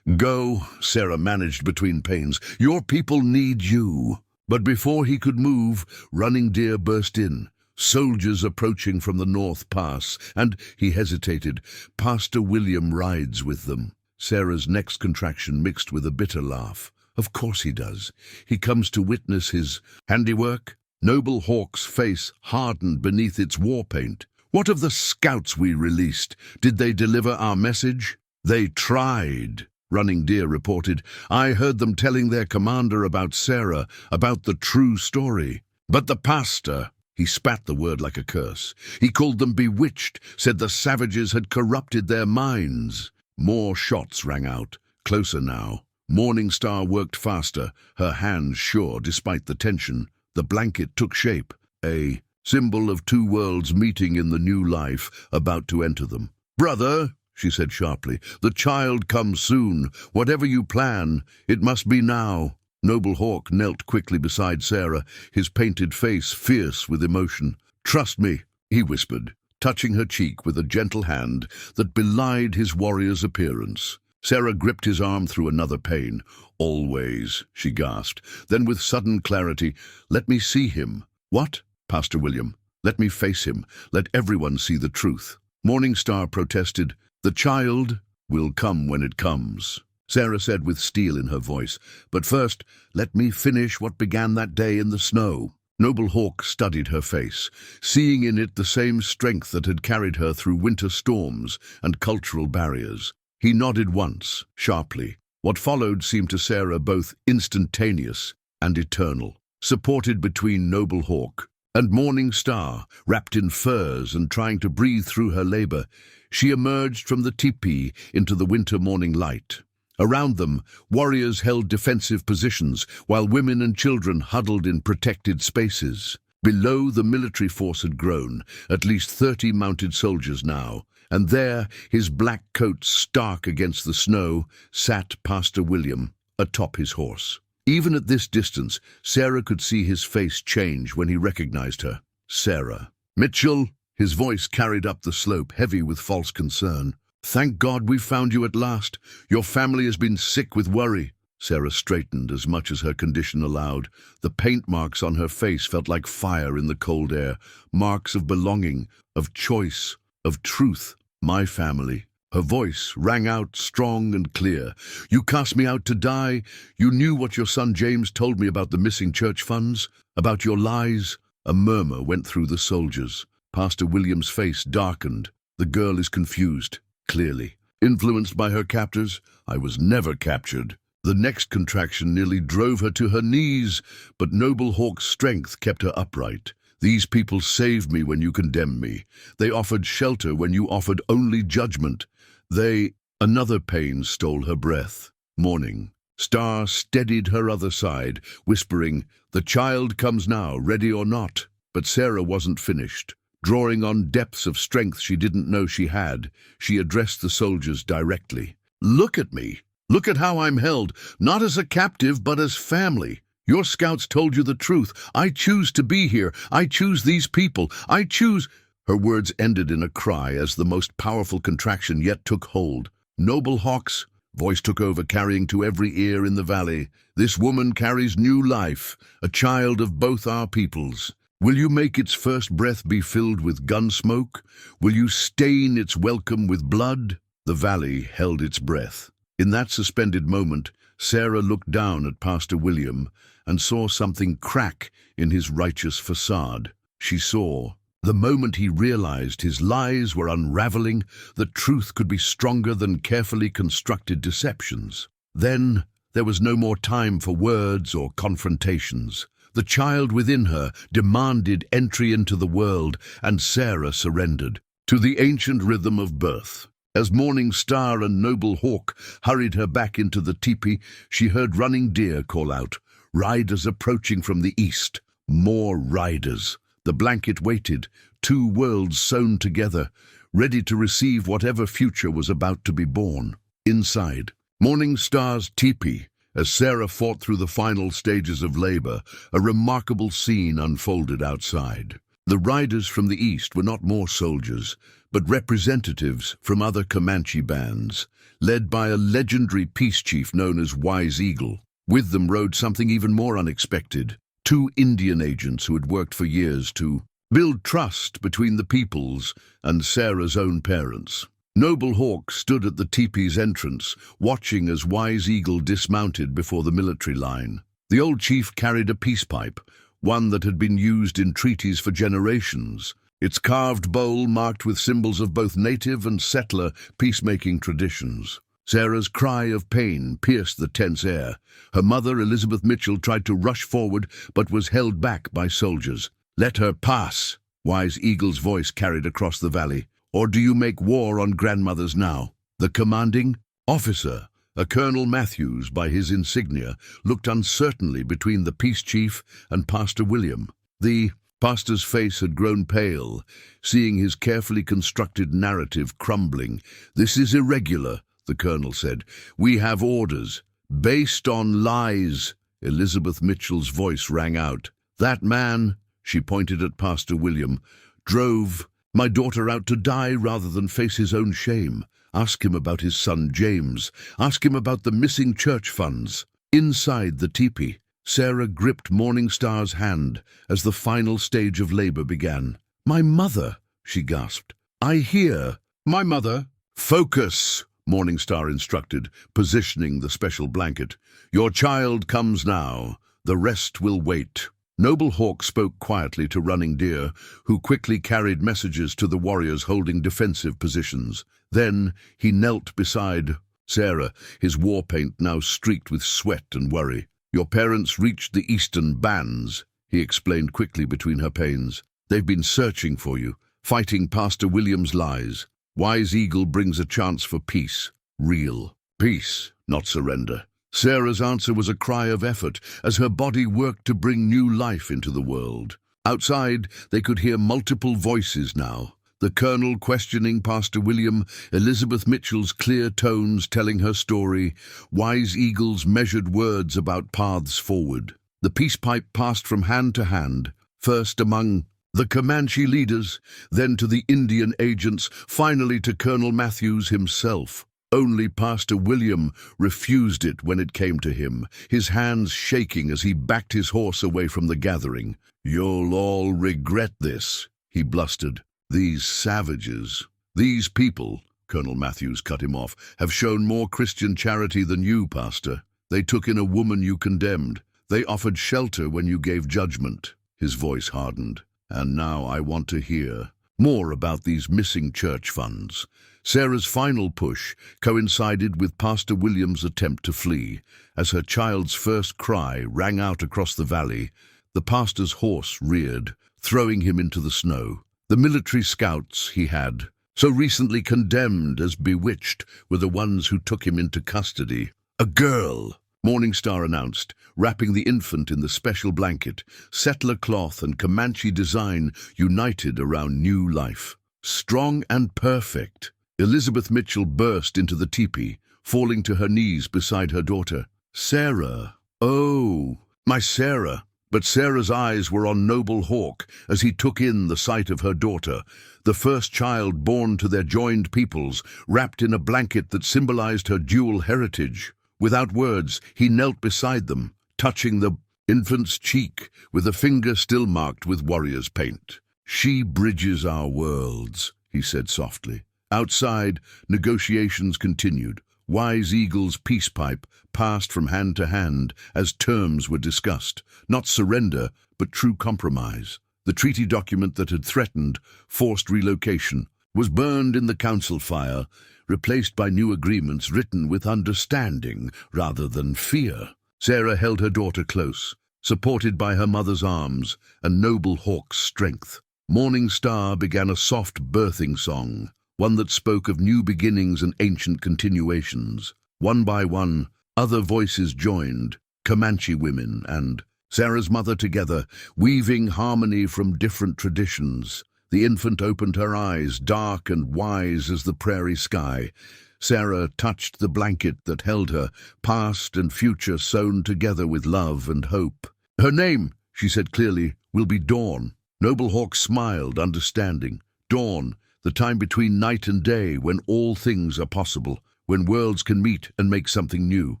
"Go," Sarah managed between pains. "Your people need you." But before he could move, Running Deer burst in. Soldiers approaching from the North Pass, and, he hesitated, Pastor William rides with them. Sarah's next contraction mixed with a bitter laugh. "Of course he does. He comes to witness his handiwork." Noble Hawk's face hardened beneath its war paint. "What of the scouts we released? Did they deliver our message?" "They tried," Running Deer reported. "I heard them telling their commander about Sarah, about the true story. But the pastor," he spat the word like a curse. "He called them bewitched, said the savages had corrupted their minds." More shots rang out, closer now. Morning Star worked faster, her hands sure despite the tension. The blanket took shape, a symbol of two worlds meeting in the new life about to enter them. "Brother," she said sharply, "the child comes soon. Whatever you plan, it must be now." Noble Hawk knelt quickly beside Sarah, his painted face fierce with emotion. "Trust me," he whispered, touching her cheek with a gentle hand that belied his warrior's appearance. Sarah gripped his arm through another pain. "Always," she gasped. Then with sudden clarity, "Let me see him." "What?" Pastor William. "Let me face him. Let everyone see the truth." Morning Star protested. "The child will come when it comes," Sarah said with steel in her voice. "But first, let me finish what began that day in the snow." Noble Hawk studied her face, seeing in it the same strength that had carried her through winter storms and cultural barriers. He nodded once, sharply. What followed seemed to Sarah both instantaneous and eternal. Supported between Noble Hawk and Morning Star, wrapped in furs and trying to breathe through her labor, she emerged from the teepee into the winter morning light. Around them, warriors held defensive positions, while women and children huddled in protected spaces. Below, the military force had grown, at least 30 mounted soldiers now, and there, his black coat stark against the snow, sat Pastor William, atop his horse. Even at this distance, Sarah could see his face change when he recognized her. "Sarah." "Mitchell," his voice carried up the slope, heavy with false concern. "Thank God we've found you at last. Your family has been sick with worry." Sarah straightened as much as her condition allowed. The paint marks on her face felt like fire in the cold air, marks of belonging, of choice, of truth. "My family." Her voice rang out strong and clear. "You cast me out to die. You knew what your son James told me about the missing church funds, about your lies." A murmur went through the soldiers. Pastor William's face darkened. "The girl is confused, clearly. Influenced by her captors? I was never captured." The next contraction nearly drove her to her knees, but Noble Hawk's strength kept her upright. "These people saved me when you condemned me. They offered shelter when you offered only judgment. They—" Another pain stole her breath. Morning Star steadied her other side, whispering, "The child comes now, ready or not." But Sarah wasn't finished. Drawing on depths of strength she didn't know she had, she addressed the soldiers directly. "Look at me. Look at how I'm held, not as a captive, but as family. Your scouts told you the truth. I choose to be here. I choose these people. I choose—" Her words ended in a cry as the most powerful contraction yet took hold. "Noble Hawk's," voice took over, carrying to every ear in the valley. "This woman carries new life, a child of both our peoples. Will you make its first breath be filled with gun smoke? Will you stain its welcome with blood?" The valley held its breath. In that suspended moment, Sarah looked down at Pastor William and saw something crack in his righteous facade. She saw, the moment he realized his lies were unraveling, that truth could be stronger than carefully constructed deceptions. Then there was no more time for words or confrontations. The child within her demanded entry into the world, and Sarah surrendered to the ancient rhythm of birth. As Morning Star and Noble Hawk hurried her back into the teepee, she heard Running Deer call out, "Riders approaching from the east. More riders." The blanket waited, two worlds sewn together, ready to receive whatever future was about to be born. Inside Morning Star's teepee, as Sarah fought through the final stages of labor, a remarkable scene unfolded outside. The riders from the east were not more soldiers, but representatives from other Comanche bands, led by a legendary peace chief known as Wise Eagle. With them rode something even more unexpected, two Indian agents who had worked for years to build trust between the peoples and Sarah's own parents. Noble Hawk stood at the teepee's entrance, watching as Wise Eagle dismounted before the military line. The old chief carried a peace pipe, one that had been used in treaties for generations, its carved bowl marked with symbols of both native and settler peacemaking traditions. Sarah's cry of pain pierced the tense air. Her mother, Elizabeth Mitchell, tried to rush forward but was held back by soldiers. "Let her pass," Wise Eagle's voice carried across the valley. "Or do you make war on grandmothers now?" The commanding officer, a Colonel Matthews by his insignia, looked uncertainly between the peace chief and Pastor William. The pastor's face had grown pale, seeing his carefully constructed narrative crumbling. "This is irregular," the colonel said. "We have orders, based on lies." Elizabeth Mitchell's voice rang out. "That man," she pointed at Pastor William, "drove my daughter out to die rather than face his own shame. Ask him about his son James. Ask him about the missing church funds." Inside the teepee, Sarah gripped Morningstar's hand as the final stage of labor began. "My mother," she gasped. "I hear." "My mother." "Focus," Morningstar instructed, positioning the special blanket. "Your child comes now. The rest will wait." Noble Hawk spoke quietly to Running Deer, who quickly carried messages to the warriors holding defensive positions. Then he knelt beside Sarah, his war paint now streaked with sweat and worry. "Your parents reached the eastern bands," he explained quickly between her pains. "They've been searching for you, fighting Pastor William's lies. Wise Eagle brings a chance for peace. Real peace, not surrender." Sarah's answer was a cry of effort as her body worked to bring new life into the world. Outside, they could hear multiple voices now. The colonel questioning Pastor William, Elizabeth Mitchell's clear tones telling her story, Wise Eagle's measured words about paths forward. The peace pipe passed from hand to hand, first among the Comanche leaders, then to the Indian agents, finally to Colonel Matthews himself. Only Pastor William refused it when it came to him, his hands shaking as he backed his horse away from the gathering. "You'll all regret this," he blustered. "These savages, these people," Colonel Matthews cut him off, "have shown more Christian charity than you, Pastor. They took in a woman you condemned. They offered shelter when you gave judgment." His voice hardened. "And now I want to hear more about these missing church funds." Sarah's final push coincided with Pastor William's attempt to flee. As her child's first cry rang out across the valley, the pastor's horse reared, throwing him into the snow. The military scouts he had so recently condemned as bewitched were the ones who took him into custody. "A girl," Morningstar announced, wrapping the infant in the special blanket. Settler cloth and Comanche design united around new life. Strong and perfect. Elizabeth Mitchell burst into the teepee, falling to her knees beside her daughter. "Sarah, oh, my Sarah." But Sarah's eyes were on Noble Hawk as he took in the sight of her daughter, the first child born to their joined peoples, wrapped in a blanket that symbolized her dual heritage. Without words, he knelt beside them, touching the infant's cheek with a finger still marked with warrior's paint. "She bridges our worlds," he said softly. Outside, negotiations continued. Wise Eagle's peace pipe passed from hand to hand as terms were discussed. Not surrender, but true compromise. The treaty document that had threatened forced relocation was burned in the council fire, replaced by new agreements written with understanding rather than fear. Sarah held her daughter close, supported by her mother's arms and Noble Hawk's strength. Morningstar began a soft birthing song, one that spoke of new beginnings and ancient continuations. One by one, other voices joined, Comanche women and Sarah's mother together, weaving harmony from different traditions. The infant opened her eyes, dark and wise as the prairie sky. Sarah touched the blanket that held her, past and future sewn together with love and hope. "Her name," she said clearly, "will be Dawn." Noble Hawk smiled, understanding. Dawn, the time between night and day, when all things are possible, when worlds can meet and make something new.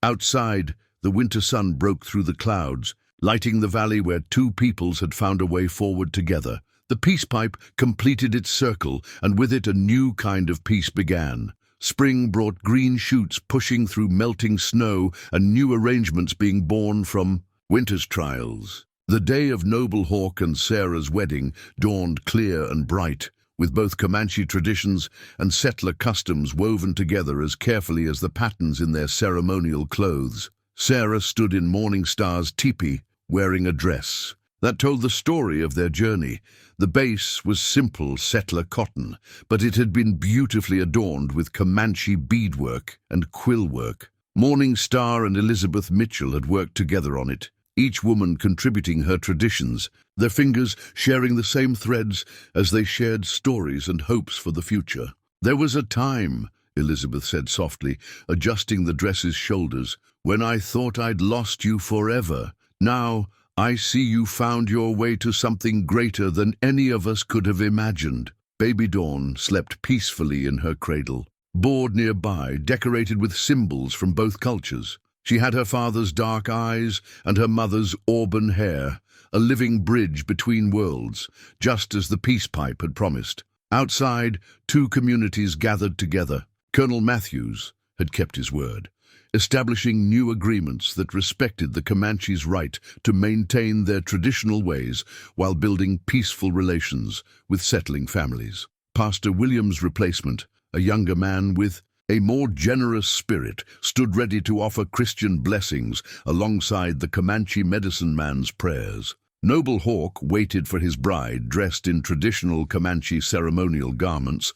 Outside, the winter sun broke through the clouds, lighting the valley where two peoples had found a way forward together. The peace pipe completed its circle, and with it a new kind of peace began. Spring brought green shoots pushing through melting snow and new arrangements being born from winter's trials. The day of Noble Hawk and Sarah's wedding dawned clear and bright, with both Comanche traditions and settler customs woven together as carefully as the patterns in their ceremonial clothes. Sarah stood in Morning Star's teepee, wearing a dress that told the story of their journey. The base was simple settler cotton, but it had been beautifully adorned with Comanche beadwork and quill work. Morning Star and Elizabeth Mitchell had worked together on it, each woman contributing her traditions, their fingers sharing the same threads as they shared stories and hopes for the future. "There was a time," Elizabeth said softly, adjusting the dress's shoulders, "when I thought I'd lost you forever. Now, I see you found your way to something greater than any of us could have imagined." Baby Dawn slept peacefully in her cradle, board nearby, decorated with symbols from both cultures. She had her father's dark eyes and her mother's auburn hair, a living bridge between worlds, just as the peace pipe had promised. Outside, two communities gathered together. Colonel Matthews had kept his word, establishing new agreements that respected the Comanches' right to maintain their traditional ways while building peaceful relations with settling families. Pastor William's replacement, a younger man with a more generous spirit, stood ready to offer Christian blessings alongside the Comanche medicine man's prayers. Noble Hawk waited for his bride, dressed in traditional Comanche ceremonial garments,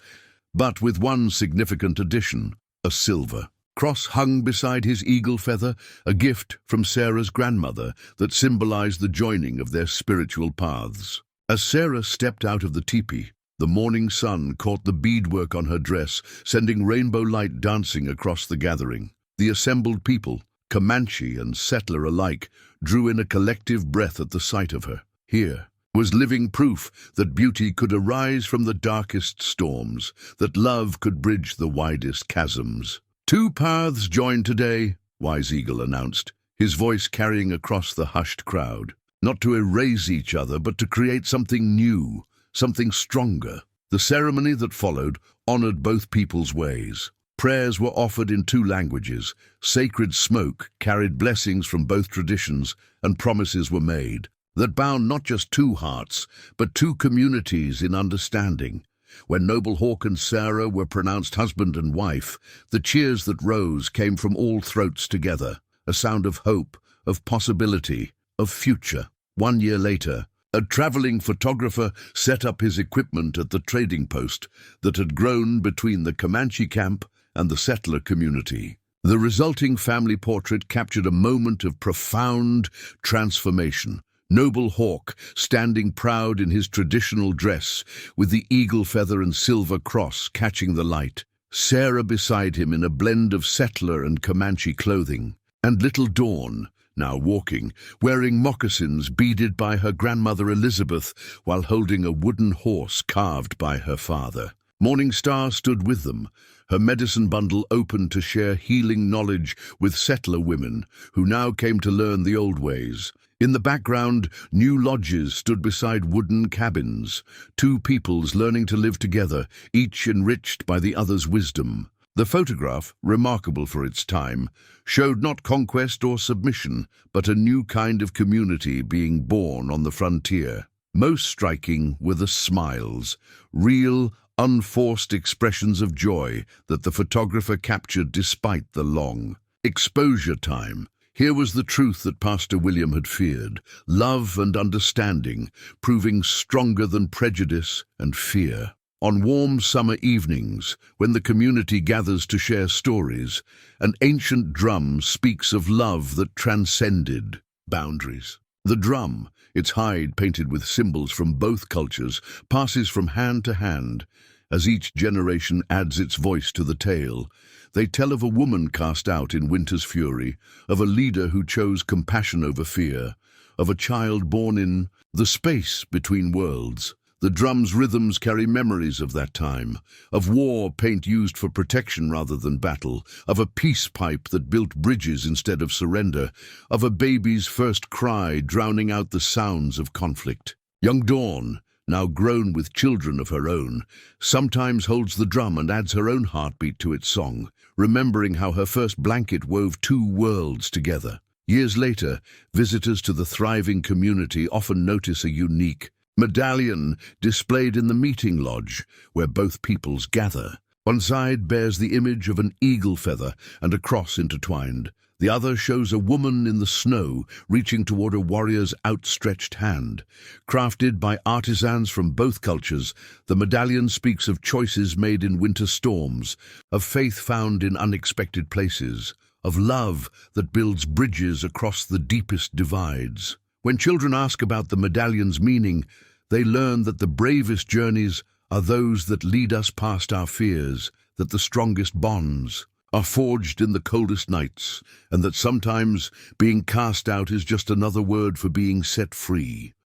but with one significant addition: a silver cross hung beside his eagle feather, a gift from Sarah's grandmother that symbolized the joining of their spiritual paths. As Sarah stepped out of the teepee, the morning sun caught the beadwork on her dress, sending rainbow light dancing across the gathering. The assembled people, Comanche and settler alike, drew in a collective breath at the sight of her. Here was living proof that beauty could arise from the darkest storms, that love could bridge the widest chasms. "Two paths join today," Wise Eagle announced, his voice carrying across the hushed crowd. "Not to erase each other, but to create something new, something stronger." The ceremony that followed honored both people's ways. Prayers were offered in two languages, sacred smoke carried blessings from both traditions, and promises were made that bound not just two hearts, but two communities in understanding. When Noble Hawk and Sarah were pronounced husband and wife, the cheers that rose came from all throats together, a sound of hope, of possibility, of future. 1 year later, a traveling photographer set up his equipment at the trading post that had grown between the Comanche camp and the settler community. The resulting family portrait captured a moment of profound transformation. Noble Hawk, standing proud in his traditional dress, with the eagle feather and silver cross catching the light. Sarah beside him in a blend of settler and Comanche clothing. And little Dawn, now walking, wearing moccasins beaded by her grandmother Elizabeth, while holding a wooden horse carved by her father. Morning Star stood with them, her medicine bundle open to share healing knowledge with settler women who now came to learn the old ways. In the background, new lodges stood beside wooden cabins, two peoples learning to live together, each enriched by the other's wisdom. The photograph, remarkable for its time, showed not conquest or submission, but a new kind of community being born on the frontier. Most striking were the smiles, real, unforced expressions of joy that the photographer captured despite the long exposure time. Here was the truth that Pastor William had feared: love and understanding, proving stronger than prejudice and fear. On warm summer evenings, when the community gathers to share stories, an ancient drum speaks of love that transcended boundaries. The drum, its hide painted with symbols from both cultures, passes from hand to hand as each generation adds its voice to the tale. They tell of a woman cast out in winter's fury, of a leader who chose compassion over fear, of a child born in the space between worlds. The drum's rhythms carry memories of that time, of war paint used for protection rather than battle, of a peace pipe that built bridges instead of surrender, of a baby's first cry drowning out the sounds of conflict. Young Dawn, now grown with children of her own, sometimes holds the drum and adds her own heartbeat to its song, remembering how her first blanket wove two worlds together. Years later, visitors to the thriving community often notice a unique medallion displayed in the meeting lodge, where both peoples gather. One side bears the image of an eagle feather and a cross intertwined. The other shows a woman in the snow reaching toward a warrior's outstretched hand. Crafted by artisans from both cultures, the medallion speaks of choices made in winter storms, of faith found in unexpected places, of love that builds bridges across the deepest divides. When children ask about the medallion's meaning, they learn that the bravest journeys are those that lead us past our fears, that the strongest bonds are forged in the coldest nights, and that sometimes being cast out is just another word for being set free.